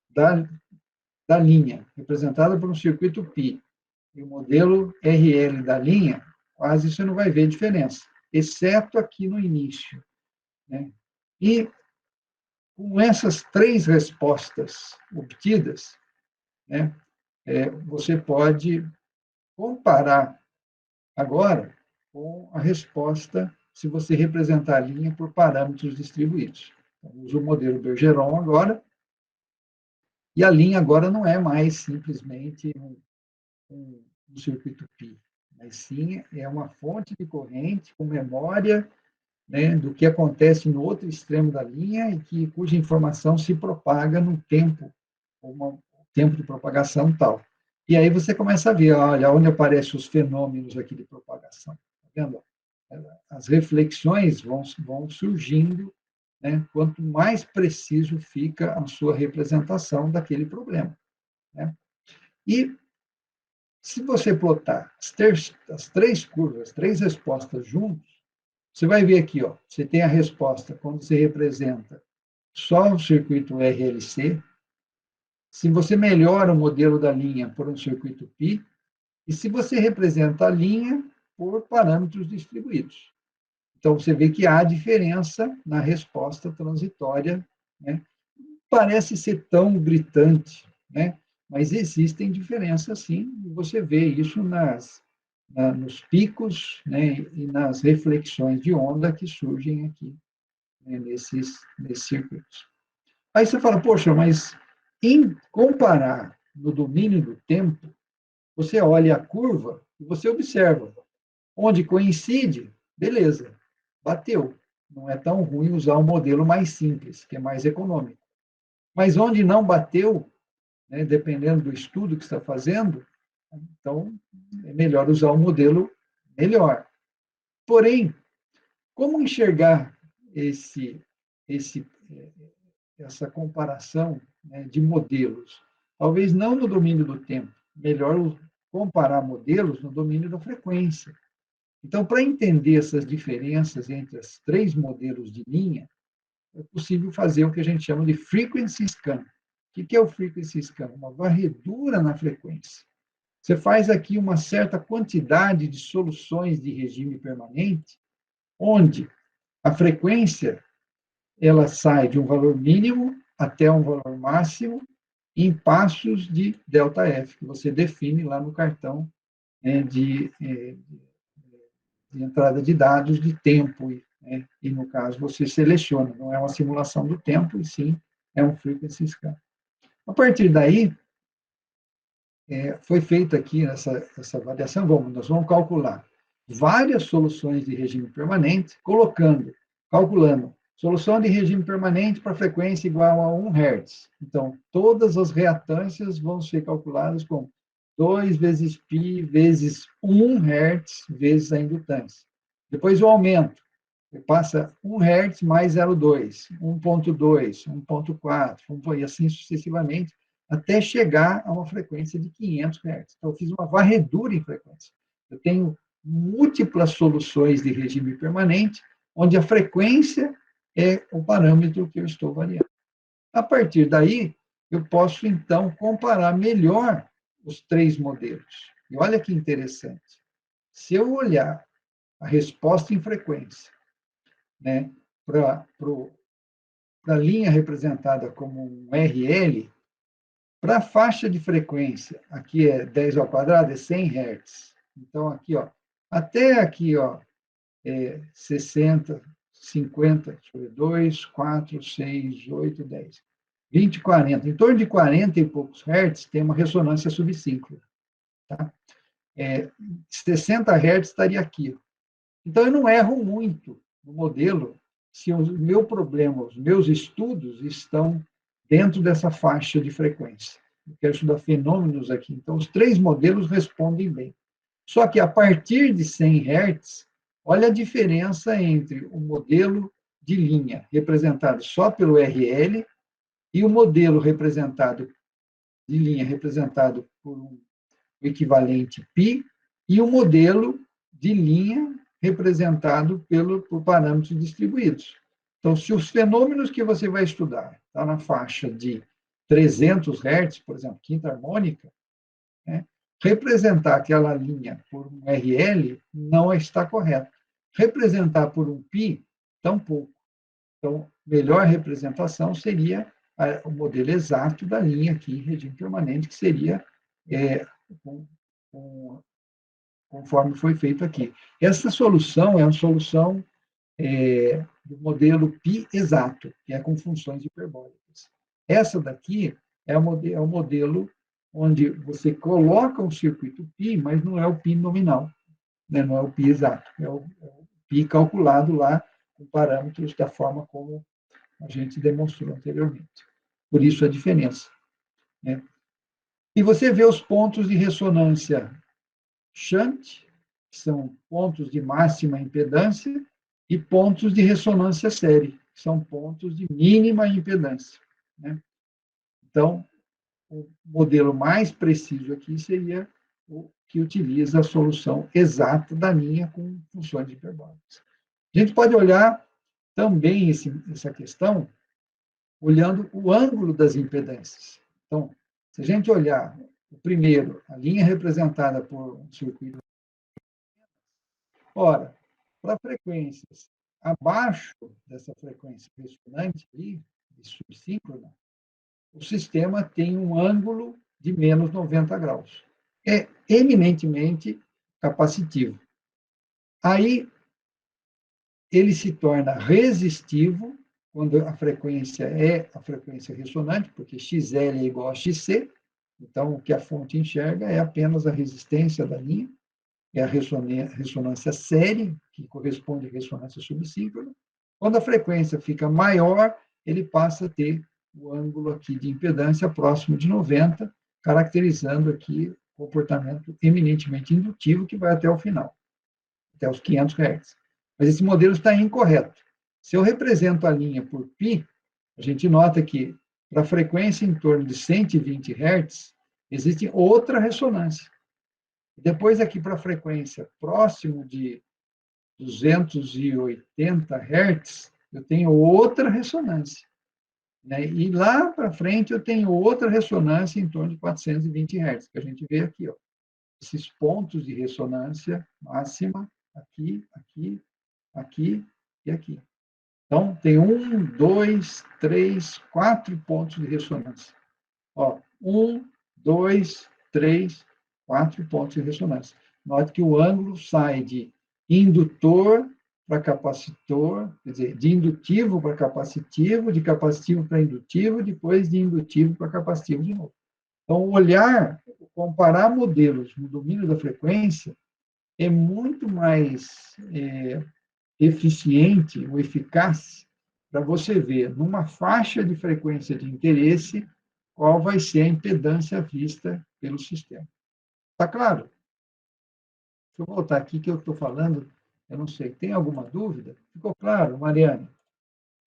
da linha, representada por um circuito π, e o modelo RL da linha, quase você não vai ver diferença, exceto aqui no início, né? E com essas 3 respostas obtidas, né, você pode comparar agora com a resposta se você representar a linha por parâmetros distribuídos. Então, uso o modelo Bergeron agora, e a linha agora não é mais simplesmente um circuito π, mas sim é uma fonte de corrente com memória, né, do que acontece no outro extremo da linha e cuja informação se propaga no tempo, tempo de propagação tal. E aí você começa a ver, olha, onde aparecem os fenômenos aqui de propagação. Tá vendo? As reflexões vão surgindo, né, quanto mais preciso fica a sua representação daquele problema, né? E se você plotar as 3 curvas, 3 respostas juntos, você vai ver aqui, ó, você tem a resposta quando você representa só o circuito RLC, se você melhora o modelo da linha por um circuito π, e se você representa a linha por parâmetros distribuídos. Então, você vê que há diferença na resposta transitória, né? Parece ser tão gritante, né? Mas existem diferenças, sim, e você vê isso nos picos, né, e nas reflexões de onda que surgem aqui, né, nesses circuitos. Aí você fala, poxa, mas em comparar no domínio do tempo, você olha a curva e você observa. Onde coincide, beleza, bateu. Não é tão ruim usar um modelo mais simples, que é mais econômico. Mas onde não bateu, né, dependendo do estudo que está fazendo, então é melhor usar um modelo melhor. Porém, como enxergar essa comparação, né, de modelos? Talvez não no domínio do tempo, melhor comparar modelos no domínio da frequência. Então, para entender essas diferenças entre os 3 modelos de linha, é possível fazer o que a gente chama de frequency scan. O que é o frequency scan? Uma varredura na frequência. Você faz aqui uma certa quantidade de soluções de regime permanente, onde a frequência ela sai de um valor mínimo até um valor máximo em passos de ΔF, que você define lá no cartão, né, de entrada de dados de tempo, né, e no caso você seleciona, não é uma simulação do tempo, e sim é um frequency scan. A partir daí, foi feita aqui essa avaliação, nós vamos calcular várias soluções de regime permanente, colocando calculando. Solução de regime permanente para frequência igual a 1 Hz. Então, todas as reatâncias vão ser calculadas com 2 vezes π vezes 1 Hz vezes a indutância. Depois o aumento. Passa 1 Hz mais 0,2, 1,2, 1,4, e assim sucessivamente, até chegar a uma frequência de 500 Hz. Então, eu fiz uma varredura em frequência. Eu tenho múltiplas soluções de regime permanente, onde a frequência é o parâmetro que eu estou variando. A partir daí, eu posso, então, comparar melhor os 3 modelos. E olha que interessante. Se eu olhar a resposta em frequência, né, para a linha representada como um RL, para a faixa de frequência, aqui é 10 ao quadrado, é 100 Hz. Então, aqui, ó, até aqui, ó, é 60, 50, deixa eu ver, 2, 4, 6, 8, 10, 20, 40. Em torno de 40 e poucos Hz tem uma ressonância subsíncrona. Tá? 60 Hz estaria aqui. Então, eu não erro muito no modelo se o meu problema, os meus estudos estão dentro dessa faixa de frequência. Eu quero estudar fenômenos aqui. Então, os 3 modelos respondem bem. Só que, a partir de 100 Hz, olha a diferença entre o modelo de linha, representado só pelo RL, e o modelo representado de linha, representado por um equivalente π, e o modelo de linha representado por parâmetros distribuídos. Então, se os fenômenos que você vai estudar estão na faixa de 300 Hz, por exemplo, quinta harmônica, né, representar aquela linha por um RL não está correto. Representar por um π, tampouco. Então, melhor representação seria o modelo exato da linha aqui, em regime permanente, que seria conforme foi feito aqui. Essa solução é uma solução do modelo π exato, que é com funções hiperbólicas. Essa daqui é o modelo onde você coloca um circuito π, mas não é o π nominal, né? Não é o π exato, é o π calculado lá com parâmetros da forma como a gente demonstrou anteriormente. Por isso a diferença, né? E você vê os pontos de ressonância shunt, que são pontos de máxima impedância, e pontos de ressonância série, que são pontos de mínima impedância, né? Então, o modelo mais preciso aqui seria o que utiliza a solução exata da linha com funções hiperbólicas. A gente pode olhar também essa questão olhando o ângulo das impedâncias. Então, se a gente olhar o primeiro, a linha representada por um circuito, ora, para frequências abaixo dessa frequência ressonante ali, de subsíncrona, o sistema tem um ângulo de menos 90 graus. É eminentemente capacitivo. Aí, ele se torna resistivo quando a frequência é a frequência ressonante, porque XL é igual a XC, então o que a fonte enxerga é apenas a resistência da linha, é a ressonância série, que corresponde à ressonância subsíncrona. Quando a frequência fica maior, ele passa a ter o ângulo aqui de impedância próximo de 90, caracterizando aqui o comportamento eminentemente indutivo que vai até o final, até os 500 Hz. Mas esse modelo está incorreto. Se eu represento a linha por π, a gente nota que para a frequência em torno de 120 Hz, existe outra ressonância. Depois aqui para a frequência próximo de 280 Hz, eu tenho outra ressonância, né? E lá para frente eu tenho outra ressonância em torno de 420 Hz, que a gente vê aqui, ó, esses pontos de ressonância máxima, aqui, aqui, aqui e aqui. Então, tem 1, 2, 3, 4 pontos de ressonância. Ó, 1, 2, 3, 4 pontos de ressonância. Note que o ângulo sai de indutor para capacitor, quer dizer, de indutivo para capacitivo, de capacitivo para indutivo, depois de indutivo para capacitivo de novo. Então, olhar, comparar modelos no domínio da frequência é muito mais eficiente ou eficaz para você ver, numa faixa de frequência de interesse, qual vai ser a impedância vista pelo sistema. Está claro? Deixa eu voltar aqui que eu estou falando, eu não sei, tem alguma dúvida? Ficou claro, Mariane?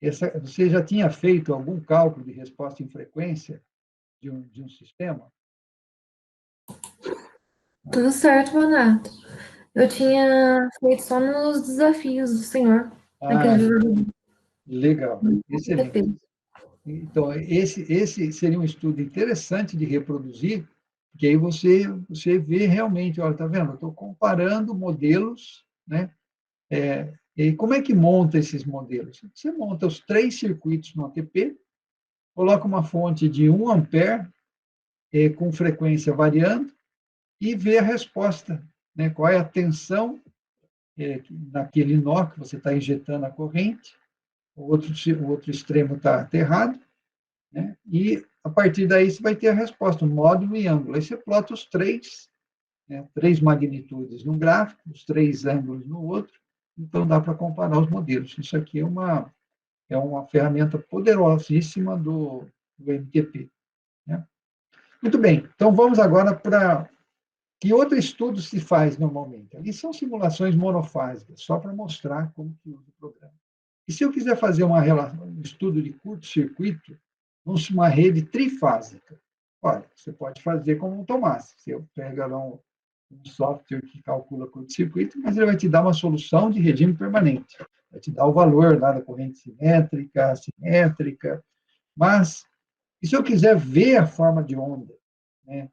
Você já tinha feito algum cálculo de resposta em frequência de um sistema? Tudo certo, Renato. Eu tinha feito só nos desafios do senhor. Ah, Naquele legal, excelente. Então, esse seria um estudo interessante de reproduzir, porque aí você vê realmente, olha, tá vendo? Eu estou comparando modelos, né? E como é que monta esses modelos? Você monta os 3 circuitos no ATP, coloca uma fonte de 1 ampere, com frequência variando, e vê a resposta, né? Qual é a tensão naquele nó que você está injetando a corrente, o outro extremo está aterrado, né? E, a partir daí, você vai ter a resposta, o módulo e ângulo. Aí você plota os 3, né? 3 magnitudes num gráfico, os 3 ângulos no outro, então dá para comparar os modelos. Isso aqui é uma ferramenta poderosíssima do MTP. Né? Muito bem, então vamos agora para... Que outro estudo se faz normalmente? Ali são simulações monofásicas, só para mostrar como que usa o programa. E se eu quiser fazer um estudo de curto-circuito, numa rede trifásica? Olha, você pode fazer como um Tomás. Você pega lá um software que calcula curto-circuito, mas ele vai te dar uma solução de regime permanente. Vai te dar o valor lá da corrente simétrica, assimétrica. Mas, e se eu quiser ver a forma de onda, né?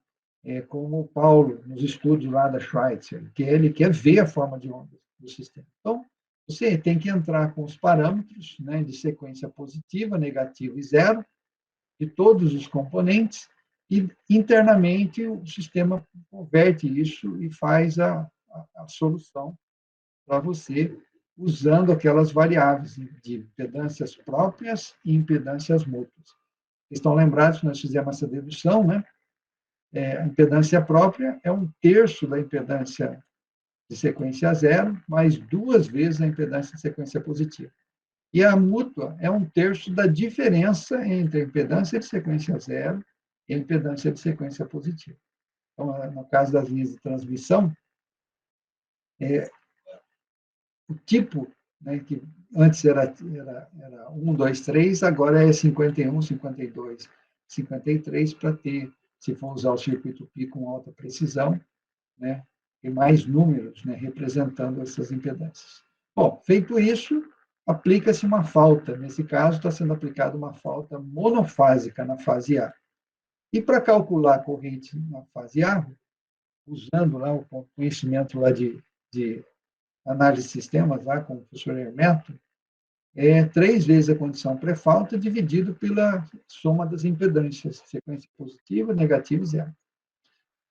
Como o Paulo, nos estudos lá da Schweitzer, que ele quer ver a forma de onda do sistema. Então, você tem que entrar com os parâmetros, né, de sequência positiva, negativa e zero, de todos os componentes, e internamente o sistema converte isso e faz a solução para você, usando aquelas variáveis de impedâncias próprias e impedâncias mútuas. Vocês estão lembrados que nós fizemos essa dedução, né? A impedância própria é 1/3 da impedância de sequência zero, mais 2 vezes a impedância de sequência positiva. E a mútua é 1/3 da diferença entre a impedância de sequência zero e a impedância de sequência positiva. Então, no caso das linhas de transmissão, o tipo, né, que antes era 1, 2, 3, agora é 51, 52, 53, para ter, se for usar o circuito pi com alta precisão, né, e mais números, né, representando essas impedâncias. Bom, feito isso, aplica-se uma falta. Nesse caso, está sendo aplicada uma falta monofásica na fase A. E para calcular a corrente na fase A, usando lá o conhecimento lá de análise de sistemas, lá com o professor Hermeto, 3 vezes a condição pré-falta dividido pela soma das impedâncias, sequência positiva, negativa e zero.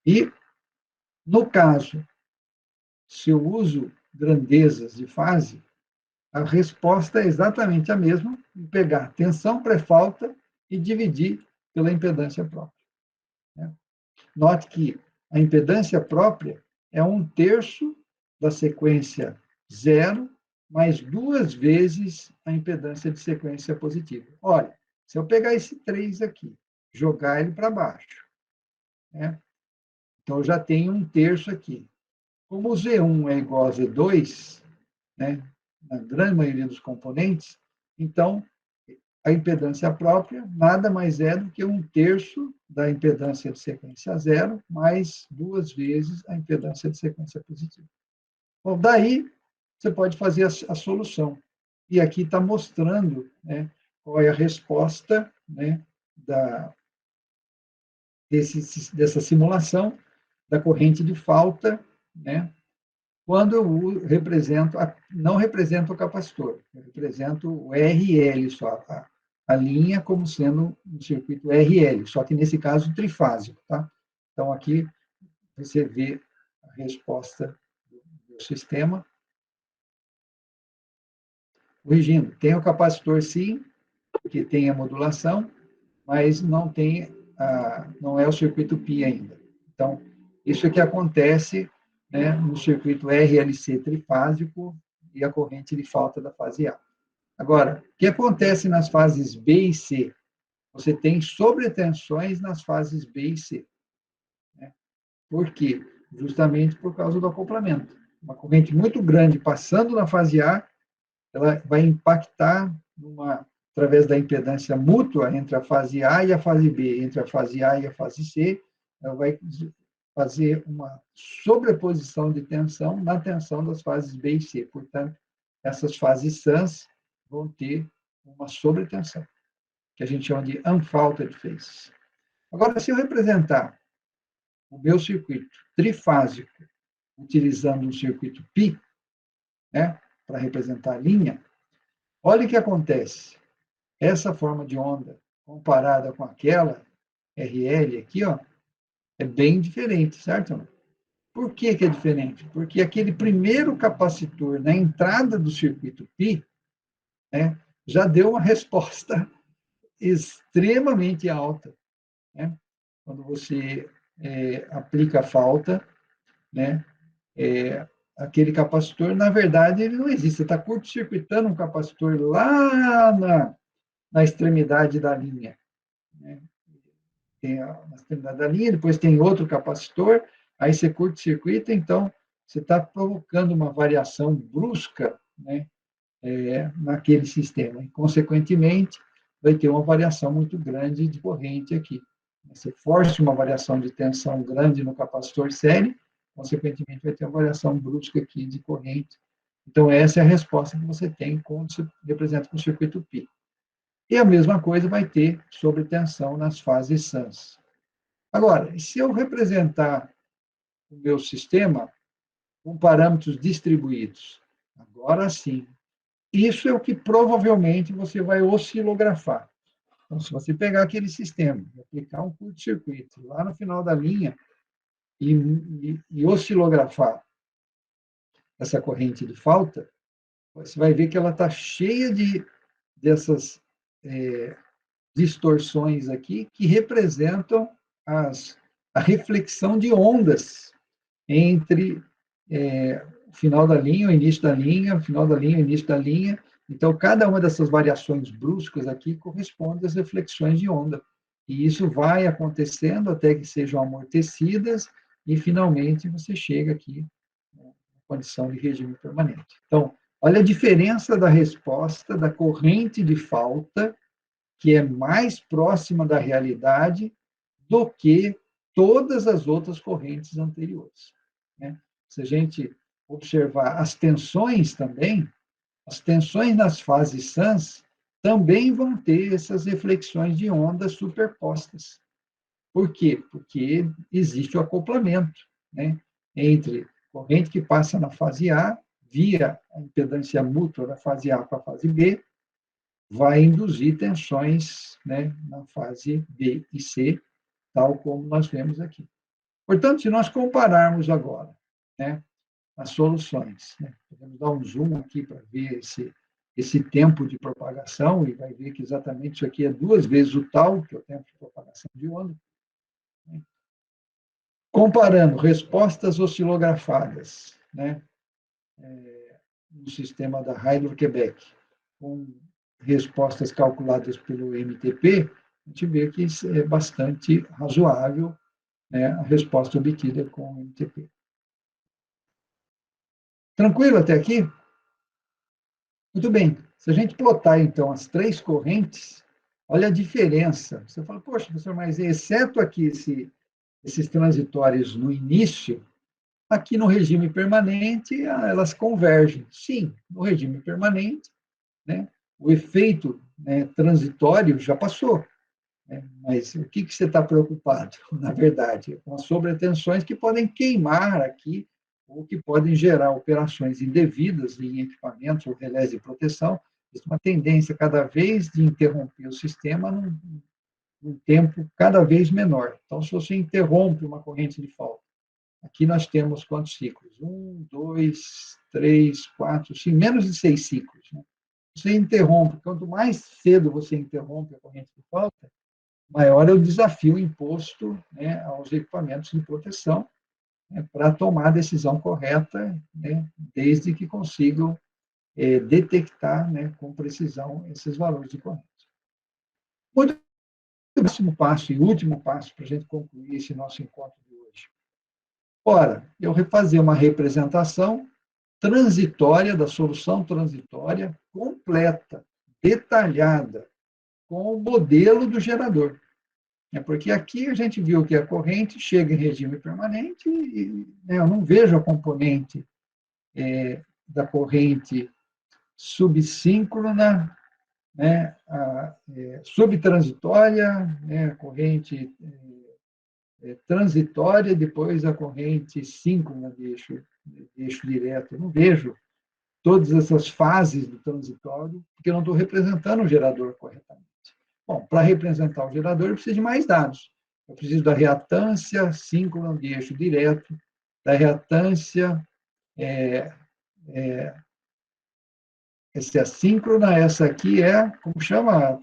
E, no caso, se eu uso grandezas de fase, a resposta é exatamente a mesma, pegar tensão pré-falta e dividir pela impedância própria. Note que a impedância própria é 1/3 da sequência zero, mais 2 vezes a impedância de sequência positiva. Olha, se eu pegar esse 3 aqui, jogar ele para baixo, né? Então, eu já tenho 1/3 aqui. Como o Z1 é igual a Z2, né, na grande maioria dos componentes, então, a impedância própria nada mais é do que 1/3 da impedância de sequência zero, mais 2 vezes a impedância de sequência positiva. Bom, daí, você pode fazer a solução. E aqui está mostrando, né, qual é a resposta, né, dessa simulação da corrente de falta, né, quando eu não represento o capacitor, eu represento o RL só, a linha como sendo um circuito RL, só que nesse caso trifásico, tá? Então, aqui você vê a resposta do sistema. Corrigindo, tem o capacitor sim, que tem a modulação, mas não é o circuito pi ainda. Então, isso é que acontece, né, no circuito RLC trifásico, e a corrente de falta da fase A. Agora, o que acontece nas fases B e C? Você tem sobretensões nas fases B e C. Né? Por quê? Justamente por causa do acoplamento. Uma corrente muito grande passando na fase A, ela vai impactar através da impedância mútua entre a fase A e a fase B, entre a fase A e a fase C, ela vai fazer uma sobreposição de tensão na tensão das fases B e C. Portanto, essas fases SANS vão ter uma sobretensão, que a gente chama de unfaulted phases. Agora, se eu representar o meu circuito trifásico utilizando um circuito π, né, para representar a linha, olha o que acontece. Essa forma de onda, comparada com aquela RL aqui, ó, é bem diferente, certo? Por que que é diferente? Porque aquele primeiro capacitor na entrada do circuito π, né, já deu uma resposta extremamente alta. Né? Quando você aplica a falta, né, aquele capacitor, na verdade, ele não existe. Você está curto-circuitando um capacitor lá na extremidade da linha. Né? Tem a extremidade da linha, depois tem outro capacitor, aí você curto-circuita, então você está provocando uma variação brusca, né, naquele sistema. E, consequentemente, vai ter uma variação muito grande de corrente aqui. Você força uma variação de tensão grande no capacitor série, consequentemente, vai ter uma variação brusca aqui de corrente. Então, essa é a resposta que você tem quando você representa com o circuito π. E a mesma coisa vai ter sobre tensão nas fases SANS. Agora, se eu representar o meu sistema com parâmetros distribuídos, agora sim, isso é o que provavelmente você vai oscilografar. Então, se você pegar aquele sistema, aplicar um curto-circuito lá no final da linha e oscilografar essa corrente de falta, você vai ver que ela está cheia dessas distorções aqui que representam a reflexão de ondas entre o final da linha, o início da linha, o final da linha, o início da linha. Então, cada uma dessas variações bruscas aqui corresponde às reflexões de onda. E isso vai acontecendo até que sejam amortecidas e, finalmente, você chega aqui na condição de regime permanente. Então, olha a diferença da resposta da corrente de falta, que é mais próxima da realidade do que todas as outras correntes anteriores. Né? Se a gente observar as tensões também, as tensões nas fases SANS também vão ter essas reflexões de ondas superpostas. Por quê? Porque existe o acoplamento, né, entre corrente que passa na fase A, via a impedância mútua da fase A com a fase B, vai induzir tensões, né, na fase B e C, tal como nós vemos aqui. Portanto, se nós compararmos agora, né, as soluções, né, podemos dar um zoom aqui para ver esse tempo de propagação, e vai ver que exatamente isso aqui é 2 vezes o tau, que é o tempo de propagação de onda. Né? Comparando respostas oscilografadas, né, no sistema da Hydro-Quebec, com respostas calculadas pelo MTP, a gente vê que é bastante razoável, né, a resposta obtida com o MTP. Tranquilo até aqui? Muito bem. Se a gente plotar, então, as 3 correntes, olha a diferença. Você fala, poxa, professor, mas exceto aqui esses transitórios no início, aqui no regime permanente, elas convergem. Sim, no regime permanente, né, o efeito, né, transitório já passou. Né, mas o que você está preocupado, na verdade? Com as sobretensões que podem queimar aqui, ou que podem gerar operações indevidas em equipamentos ou relés de proteção. Existe uma tendência cada vez de interromper o sistema num tempo cada vez menor. Então, se você interrompe uma corrente de falta, aqui nós temos quantos ciclos? 1, 2, 3, 4, 5, menos de 6 ciclos. Né? Você interrompe, quanto mais cedo você interrompe a corrente de falta, maior é o desafio imposto, né, aos equipamentos de proteção, né, para tomar a decisão correta, né, desde que consigam detectar, né, com precisão esses valores de corrente. O próximo passo e último passo para a gente concluir esse nosso encontro de hoje. Ora, eu refazer uma representação transitória, da solução transitória, completa, detalhada, com o modelo do gerador. Porque aqui a gente viu que a corrente chega em regime permanente e eu não vejo a componente da corrente subsíncrona, né, subtransitória, né, a corrente transitória, depois a corrente síncrona de eixo direto. Eu não vejo todas essas fases do transitório, porque eu não estou representando o gerador corretamente. Bom, para representar o gerador, eu preciso de mais dados. Eu preciso da reatância síncrona de eixo direto, da reatância essa é assíncrona, essa aqui é, como chama,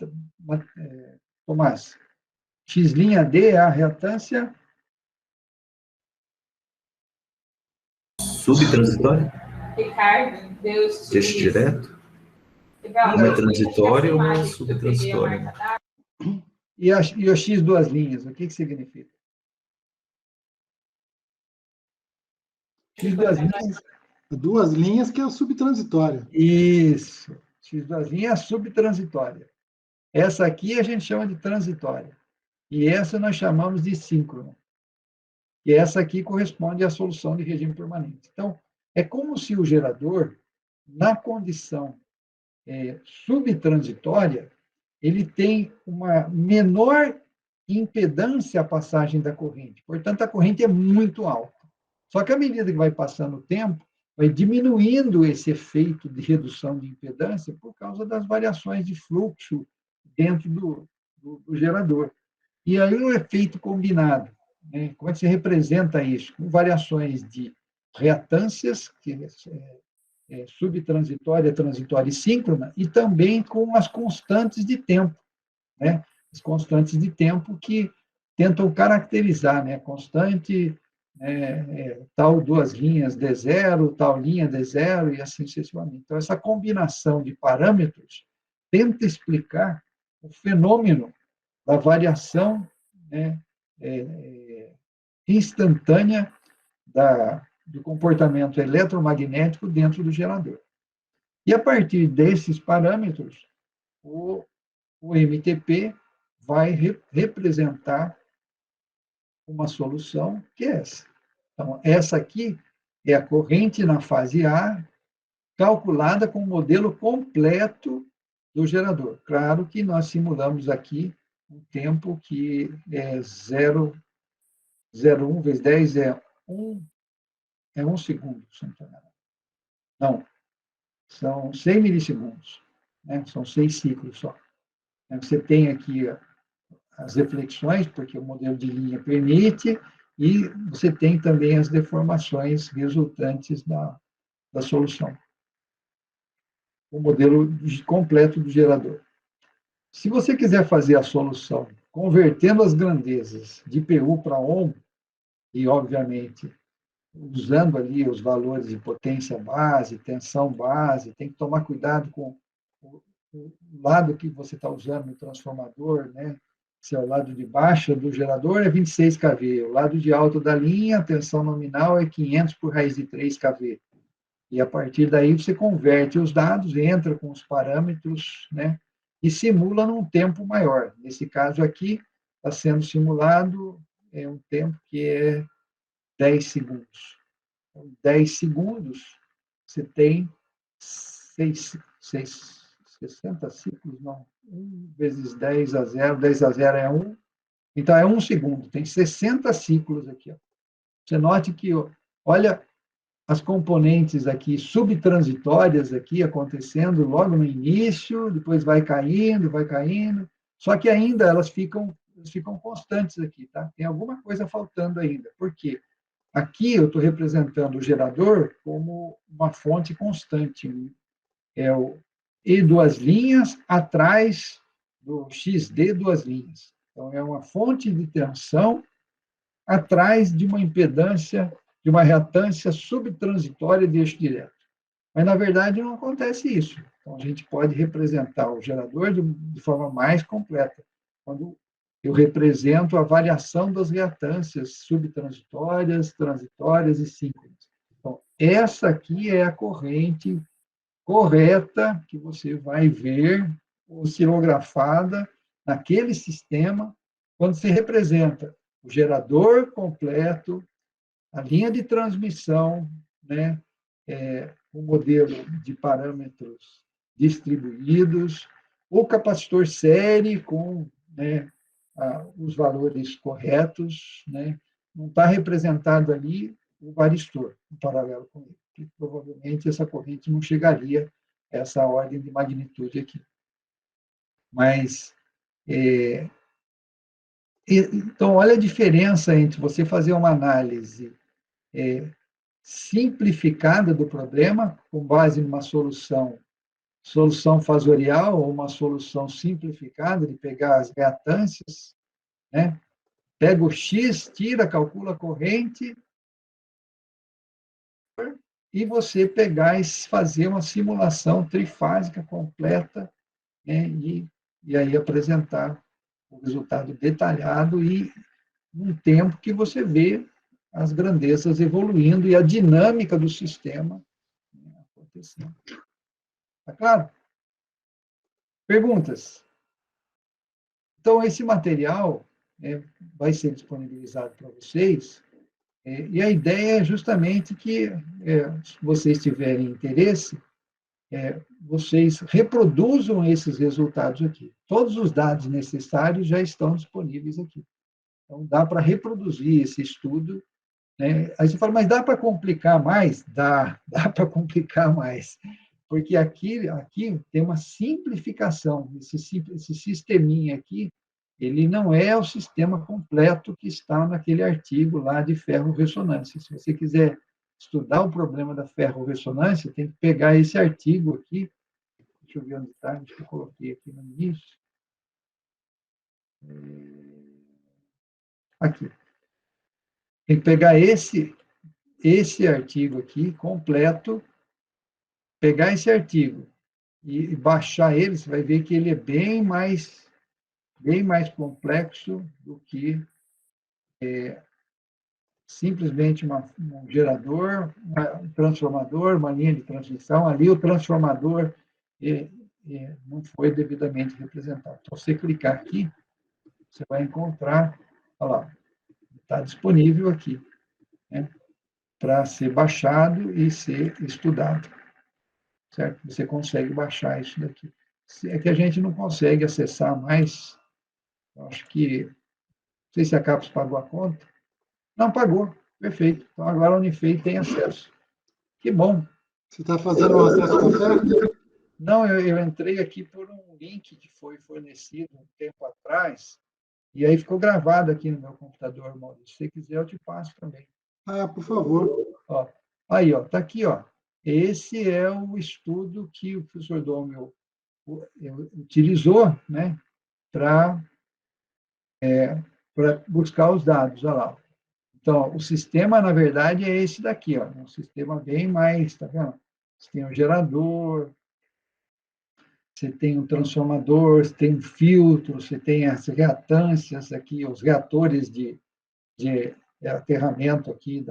Tomás? X'D é a reatância Subtransitória? Ricardo, Deus te Eixo direto? Uma é transitória ou uma subtransitória? E o X duas linhas, o que significa? X duas linhas que é a subtransitória. Isso. X duas linhas é a subtransitória. Essa aqui a gente chama de transitória. E essa nós chamamos de síncrona. E essa aqui corresponde à solução de regime permanente. Então, é como se o gerador, na condição subtransitória, ele tem uma menor impedância à passagem da corrente. Portanto, a corrente é muito alta. Só que à medida que vai passando o tempo, vai diminuindo esse efeito de redução de impedância por causa das variações de fluxo dentro do gerador. E aí o efeito combinado, né? Como é que se representa isso? Com variações de reatâncias, que subtransitória, transitória e síncrona, e também com as constantes de tempo, né? As constantes de tempo que tentam caracterizar, né? Constante, tal duas linhas D0, tal linha D0, e assim sucessivamente. Então, essa combinação de parâmetros tenta explicar o fenômeno da variação, né, instantânea do comportamento eletromagnético dentro do gerador. E, a partir desses parâmetros, o MTP vai representar uma solução que é essa. Então, essa aqui é a corrente na fase A, calculada com o modelo completo do gerador. Claro que nós simulamos aqui um tempo que é 0,1 vezes 10 é 1 segundo, se não estou enganado. Não, são 100 milissegundos, né? São 6 ciclos só. Você tem aqui as reflexões, porque o modelo de linha permite, e você tem também as deformações resultantes da solução. O modelo completo do gerador. Se você quiser fazer a solução convertendo as grandezas de PU para ohm, e, obviamente, usando ali os valores de potência base, tensão base, tem que tomar cuidado com o lado que você está usando no transformador, né? Se é o lado de baixo do gerador, é 26 kV. O lado de alto da linha, a tensão nominal é 500 por raiz de 3 kV. E, a partir daí, você converte os dados, entra com os parâmetros, né? E simula num tempo maior. Nesse caso aqui, está sendo simulado um tempo que é 10 segundos. Então, 10 segundos, você tem 60 ciclos, não. 1 vezes 10 a 0, 10 a 0 é 1. Então, é 1 segundo. Tem 60 ciclos aqui. Ó. Você note que, olha, as componentes aqui subtransitórias aqui acontecendo logo no início, depois vai caindo, só que ainda elas ficam constantes aqui, tá? Tem alguma coisa faltando ainda. Por quê? Aqui eu estou representando o gerador como uma fonte constante. É o E duas linhas atrás do XD duas linhas. Então, é uma fonte de tensão atrás de uma impedância, de uma reatância subtransitória de eixo direto. Mas, na verdade, não acontece isso. Então, a gente pode representar o gerador de forma mais completa, quando eu represento a variação das reatâncias subtransitórias, transitórias e síncronas. Então, essa aqui é a corrente correta que você vai ver oscilografada naquele sistema, quando se representa o gerador completo, a linha de transmissão, né, o modelo de parâmetros distribuídos, o capacitor série com, né, os valores corretos, né, não está representado ali o varistor, em paralelo com ele, que provavelmente essa corrente não chegaria a essa ordem de magnitude aqui. Mas, então, olha a diferença entre você fazer uma análise simplificada do problema, com base numa solução fasorial, ou uma solução simplificada, de pegar as reatâncias, né? Pega o X, tira, calcula a corrente, e você pegar e fazer uma simulação trifásica completa, né? E aí apresentar o resultado detalhado e um tempo que você vê as grandezas evoluindo e a dinâmica do sistema acontecendo. Tá claro? Perguntas? Então, esse material vai ser disponibilizado para vocês, e a ideia é justamente que, se vocês tiverem interesse, vocês reproduzam esses resultados aqui. Todos os dados necessários já estão disponíveis aqui. Então, dá para reproduzir esse estudo, né? Aí você fala, mas dá para complicar mais? Dá para complicar mais. Porque aqui tem uma simplificação. Esse sisteminha aqui, ele não é o sistema completo que está naquele artigo lá de ferro-ressonância. Se você quiser estudar o problema da ferro-ressonância, tem que pegar esse artigo aqui. Deixa eu ver onde está, acho que eu coloquei aqui no início. Aqui. Tem que pegar esse artigo aqui, completo, pegar esse artigo e baixar ele, você vai ver que ele é bem mais complexo do que simplesmente um gerador, um transformador, uma linha de transmissão. Ali o transformador não foi devidamente representado. Então, você clicar aqui, você vai encontrar, olha lá, está disponível aqui, né, para ser baixado e ser estudado. Certo? Você consegue baixar isso daqui. É que a gente não consegue acessar mais, eu acho que, não sei se a CAPES pagou a conta. Não pagou, perfeito. Então, agora a Unifei tem acesso. Que bom. Você está fazendo um acesso completo? Não, eu entrei aqui por um link que foi fornecido um tempo atrás, e aí ficou gravado aqui no meu computador, Maurício. Se você quiser, eu te passo também. Ah, por favor. Ó, aí, está aqui, ó. Esse é o estudo que o professor Domel utilizou, né, para buscar os dados. Olha lá. Então, o sistema, na verdade, é esse daqui, ó, um sistema bem mais, tá vendo? Você tem um gerador, você tem um transformador, você tem um filtro, você tem as reatâncias aqui, os reatores de aterramento aqui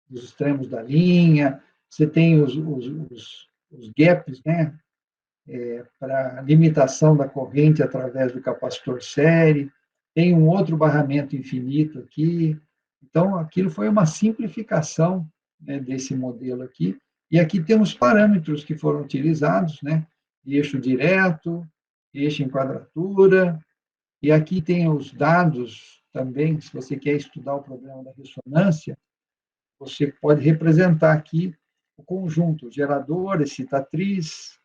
dos extremos da linha, você tem os gaps, né, para limitação da corrente através do capacitor série, tem um outro barramento infinito aqui. Então, aquilo foi uma simplificação, né, desse modelo aqui. E aqui tem os parâmetros que foram utilizados, né, eixo direto, eixo em quadratura, e aqui tem os dados também, se você quer estudar o problema da ressonância, você pode representar aqui o conjunto, gerador, excitatriz,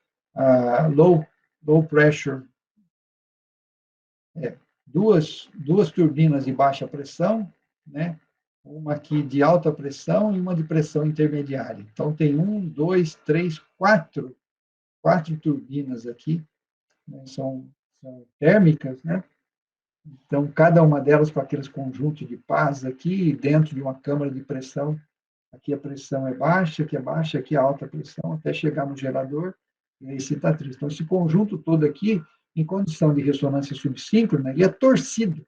low pressure, duas turbinas de baixa pressão, né? Uma aqui de alta pressão e uma de pressão intermediária. Então, tem 1, 2, 3, 4 turbinas aqui, né? São térmicas, né? Então, cada uma delas com aqueles conjuntos de pás aqui, dentro de uma câmara de pressão Aqui a pressão é baixa, aqui é alta pressão, até chegar no gerador, e aí cicatriz. Então, esse conjunto todo aqui, em condição de ressonância subsíncrona, ele é torcido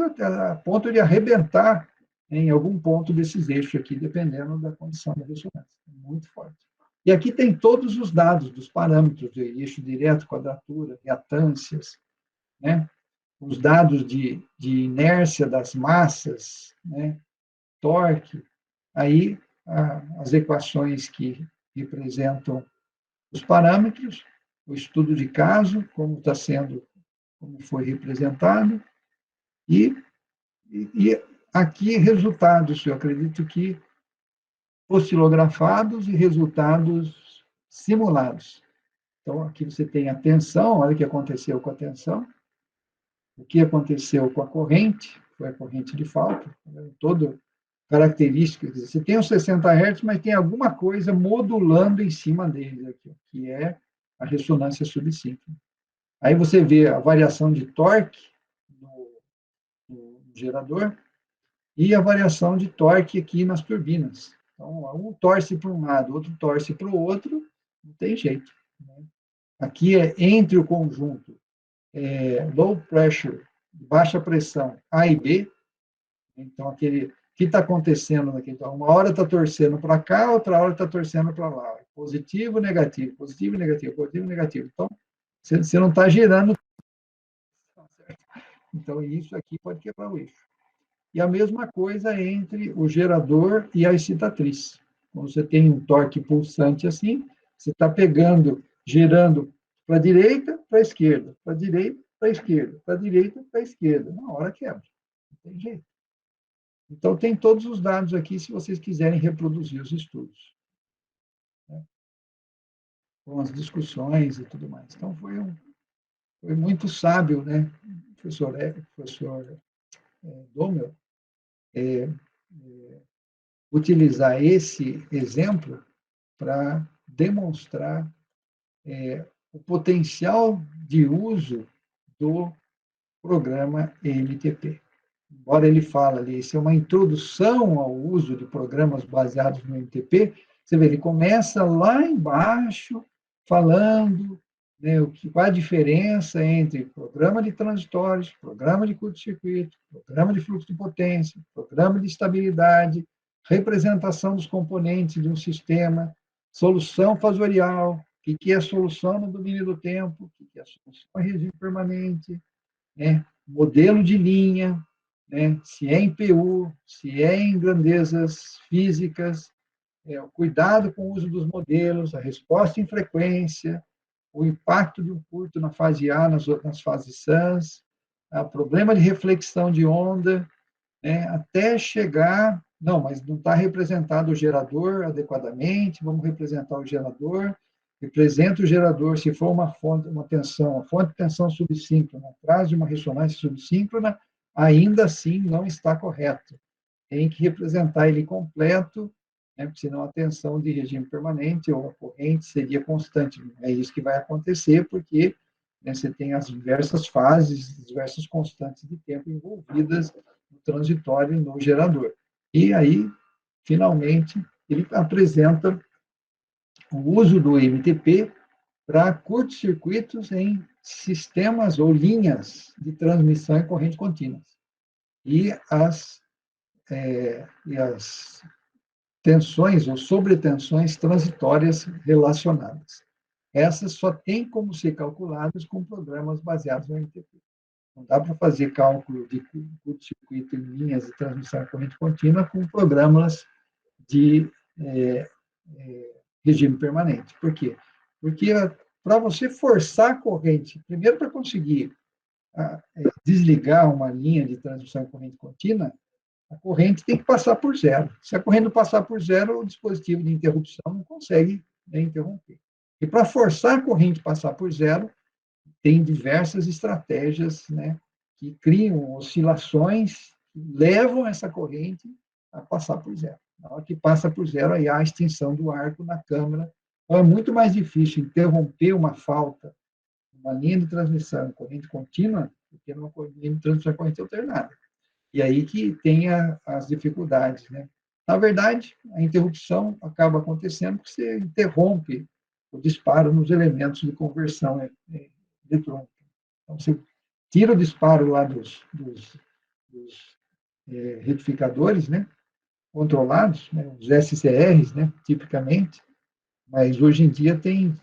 até a ponto de arrebentar em algum ponto desses eixos aqui, dependendo da condição da ressonância. Muito forte. E aqui tem todos os dados dos parâmetros de eixo direto, quadratura, reatâncias, né? Os dados de inércia das massas, né? Torque, aí as equações que representam os parâmetros, o estudo de caso, como está sendo, como foi representado, e aqui resultados, eu acredito que oscilografados e resultados simulados. Então, aqui você tem a tensão, olha o que aconteceu com a tensão, o que aconteceu com a corrente, foi a corrente de falta, todo característica, você tem os 60 Hz, mas tem alguma coisa modulando em cima deles aqui, que é a ressonância subsíncrona. Aí você vê a variação de torque no gerador e a variação de torque aqui nas turbinas. Então, um torce para um lado, outro torce para o outro, não tem jeito, né? Aqui é entre o conjunto low pressure, baixa pressão, A e B. Então, o que está acontecendo aqui? Então, uma hora está torcendo para cá, outra hora está torcendo para lá. Positivo, negativo, positivo, negativo, positivo, negativo. Então, você não está girando. Então, isso aqui pode quebrar o eixo. E a mesma coisa entre o gerador e a excitatriz. Quando você tem um torque pulsante assim, você está pegando, gerando para a direita, para a esquerda, para a direita, para a esquerda, para a direita, para a esquerda. Uma hora quebra. Não tem jeito. Então, tem todos os dados aqui, se vocês quiserem reproduzir os estudos, né? Com as discussões e tudo mais. Então, foi muito sábio, né, professor Domel, utilizar esse exemplo para demonstrar o potencial de uso do programa MTP. Embora ele fale ali, isso é uma introdução ao uso de programas baseados no MTP, você vê, ele começa lá embaixo, falando, né, qual a diferença entre programa de transitórios, programa de curto-circuito, programa de fluxo de potência, programa de estabilidade, representação dos componentes de um sistema, solução fasorial, o que é solução no domínio do tempo, o que é solução em regime permanente, né, modelo de linha, né, se é em PU, se é em grandezas físicas, o cuidado com o uso dos modelos, a resposta em frequência, o impacto de um curto na fase A, nas fases SANS, o problema de reflexão de onda, né, até chegar, não, mas não está representado o gerador adequadamente, vamos representar o gerador, representa o gerador, se for uma fonte, uma tensão, a fonte de tensão subsíncrona, atrás de uma ressonância subsíncrona, ainda assim não está correto. Tem que representar ele completo, né, porque senão a tensão de regime permanente ou a corrente seria constante. É isso que vai acontecer, porque, né, você tem as diversas fases, diversas constantes de tempo envolvidas no transitório e no gerador. E aí, finalmente, ele apresenta o uso do MTP para curtos-circuitos em sistemas ou linhas de transmissão em corrente contínua. E as tensões ou sobretensões transitórias relacionadas. Essas só têm como ser calculadas com programas baseados no MTP. Não dá para fazer cálculo de curto-circuito em linhas de transmissão em corrente contínua com programas de regime permanente. Por quê? Porque para você forçar a corrente, primeiro para conseguir desligar uma linha de transmissão em corrente contínua, a corrente tem que passar por zero. Se a corrente não passar por zero, o dispositivo de interrupção não consegue, né, interromper. E para forçar a corrente a passar por zero, tem diversas estratégias, né, que criam oscilações que levam essa corrente a passar por zero. Na hora que passa por zero, aí há a extinção do arco na câmara. Então, é muito mais difícil interromper uma falta, uma linha de transmissão em corrente contínua, do que numa linha de transmissão em corrente alternada. E aí que tem as dificuldades, né? Na verdade, a interrupção acaba acontecendo porque você interrompe o disparo nos elementos de conversão eletrônica. Então, você tira o disparo lá dos retificadores, né, controlados, né, os SCRs, né, tipicamente, mas hoje em dia tem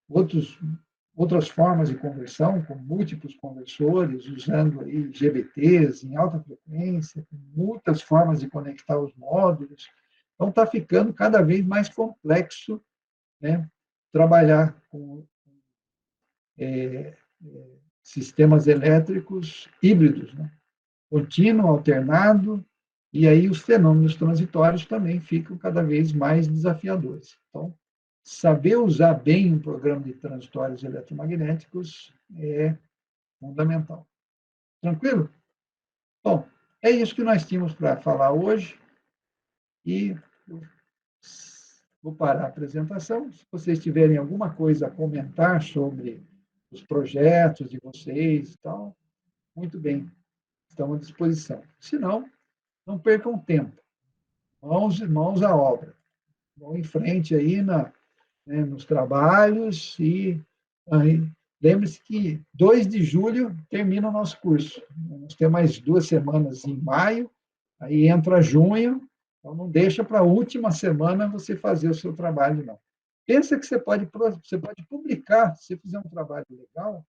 outras formas de conversão, com múltiplos conversores, usando aí GBTs em alta frequência, com muitas formas de conectar os módulos. Então, está ficando cada vez mais complexo, né, trabalhar com sistemas elétricos híbridos, né, contínuo, alternado, e aí os fenômenos transitórios também ficam cada vez mais desafiadores. Então, saber usar bem um programa de transitórios eletromagnéticos é fundamental. Tranquilo? Bom, é isso que nós tínhamos para falar hoje, e eu vou parar a apresentação. Se vocês tiverem alguma coisa a comentar sobre os projetos de vocês e tal, muito bem, estamos à disposição. Se não, não percam tempo. Mãos à obra. Vão em frente aí nos trabalhos e lembre-se que 2 de julho termina o nosso curso. Nós temos mais 2 semanas em maio, aí entra junho, então não deixa para a última semana você fazer o seu trabalho, não. Pensa que você pode publicar, se você fizer um trabalho legal,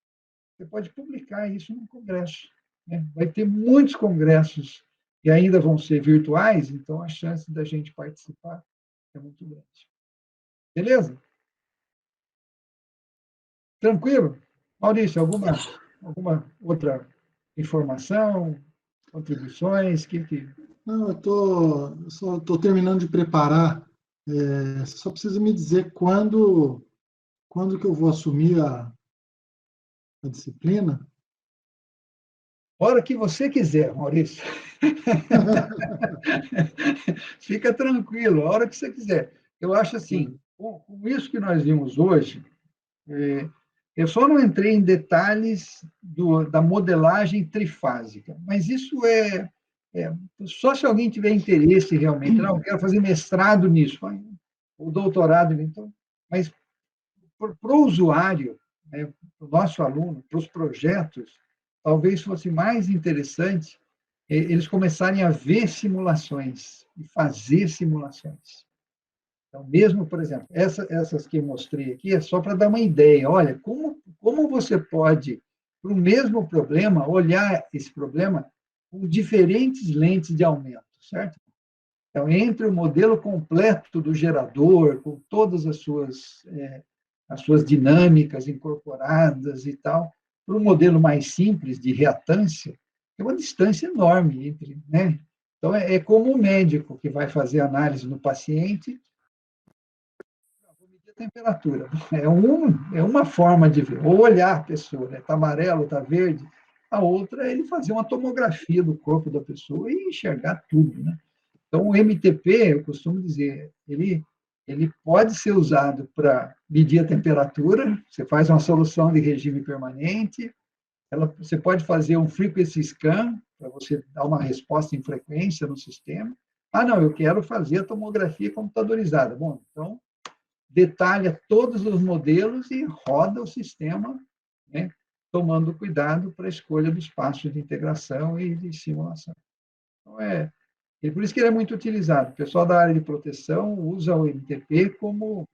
você pode publicar isso num congresso, né? Vai ter muitos congressos que ainda vão ser virtuais, então a chance da gente participar é muito grande. Beleza? Tranquilo? Maurício, alguma outra informação, contribuições? Não, só estou terminando de preparar. Só precisa me dizer quando que eu vou assumir a disciplina. Hora que você quiser, Maurício. Fica tranquilo, a hora que você quiser. Eu acho assim, com isso que nós vimos hoje, eu só não entrei em detalhes da modelagem trifásica, mas isso só se alguém tiver interesse realmente. Não, eu quero fazer mestrado nisso, ou doutorado, então. Mas para o usuário, né, para o nosso aluno, para os projetos, talvez fosse mais interessante eles começarem a ver simulações e fazer simulações. Então, mesmo, por exemplo, essas que eu mostrei aqui é só para dar uma ideia. Olha, como você pode, para o mesmo problema, olhar esse problema com diferentes lentes de aumento, certo? Então, entre o modelo completo do gerador, com todas as suas dinâmicas incorporadas e tal, para um modelo mais simples de reatância, tem uma distância enorme entre, né? Então, é como o médico que vai fazer análise no paciente, vou medir a temperatura. É uma forma de ver, ou olhar a pessoa, né? Está amarelo, está verde. A outra é ele fazer uma tomografia do corpo da pessoa e enxergar tudo, né? Então, o MTP, eu costumo dizer, ele pode ser usado para medir a temperatura, você faz uma solução de regime permanente, você pode fazer um frequency scan, para você dar uma resposta em frequência no sistema. Ah, não, eu quero fazer a tomografia computadorizada. Bom, então, detalha todos os modelos e roda o sistema, né, tomando cuidado para a escolha dos passos de integração e de simulação. Então, e por isso que ele é muito utilizado. O pessoal da área de proteção usa o MTP como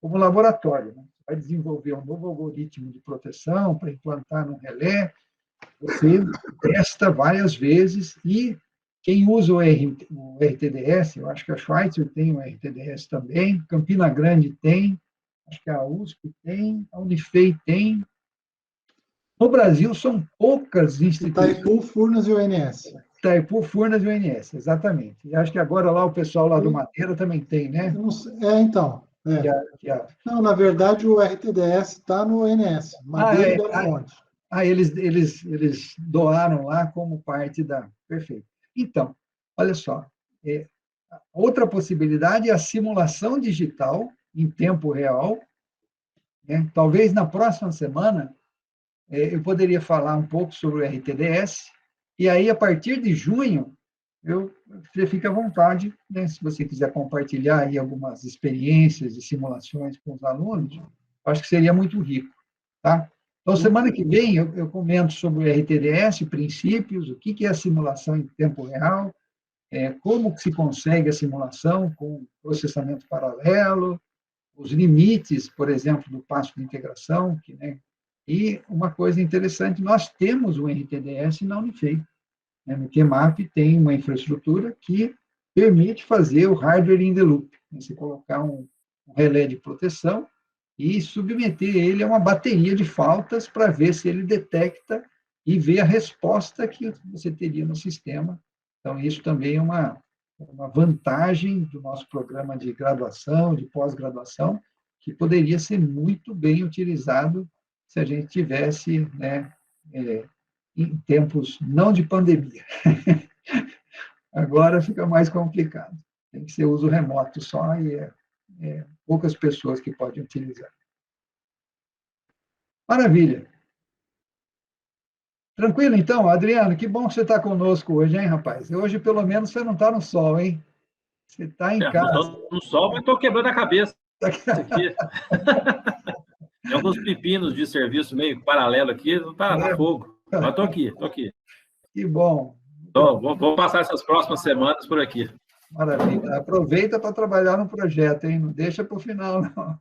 laboratório, né? Vai desenvolver um novo algoritmo de proteção para implantar no relé, você testa várias vezes, e quem usa o RTDS, eu acho que a Schweitzer tem o RTDS também, Campina Grande tem, acho que a USP tem, a Unifei tem. No Brasil, são poucas instituições. Itaipu, Furnas e ONS. Itaipu, Furnas e ONS, exatamente. E acho que agora lá o pessoal lá do Madeira também tem, né? Então. Não, na verdade, o RTDS está no ONS, Madeira e Belo Monte. Eles doaram lá como parte da... Perfeito. Então, olha só, outra possibilidade é a simulação digital em tempo real, né? Talvez na próxima semana eu poderia falar um pouco sobre o RTDS, e aí, a partir de junho, você fica à vontade, né? Se você quiser compartilhar aí algumas experiências e simulações com os alunos, acho que seria muito rico, tá? Então, semana que vem, eu comento sobre o RTDS, princípios, o que é a simulação em tempo real, como que se consegue a simulação com processamento paralelo, os limites, por exemplo, do passo de integração, né? E uma coisa interessante, nós temos o RTDS na Unifei. No QMAP tem uma infraestrutura que permite fazer o hardware in the loop, você colocar um relé de proteção e submeter ele a uma bateria de faltas para ver se ele detecta e ver a resposta que você teria no sistema. Então, isso também é uma vantagem do nosso programa de graduação, de pós-graduação, que poderia ser muito bem utilizado se a gente tivesse, né, em tempos não de pandemia. Agora fica mais complicado. Tem que ser uso remoto só e poucas pessoas que podem utilizar. Maravilha. Tranquilo, então, Adriano? Que bom que você está conosco hoje, hein, rapaz? Hoje, pelo menos, você não está no sol, hein? Você está em casa. Estou no sol, mas estou quebrando a cabeça. Aqui. Tem alguns pepinos de serviço meio paralelo aqui, não está na fogo. Mas estou aqui. Que bom. Então, vou passar essas próximas semanas por aqui. Maravilha. Aproveita para trabalhar no projeto, hein? Não deixa para o final, não.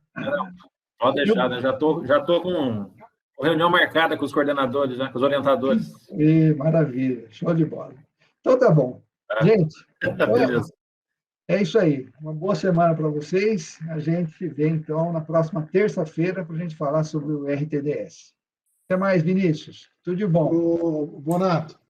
Pode deixar, né? Já tô com reunião marcada com os coordenadores, né? Com os orientadores. Maravilha. Show de bola. Então, tá bom. Gente, beleza. É isso aí. Uma boa semana para vocês. A gente se vê, então, na próxima terça-feira para a gente falar sobre o RTDS. Até mais, Vinícius. Tudo de bom. Bonato.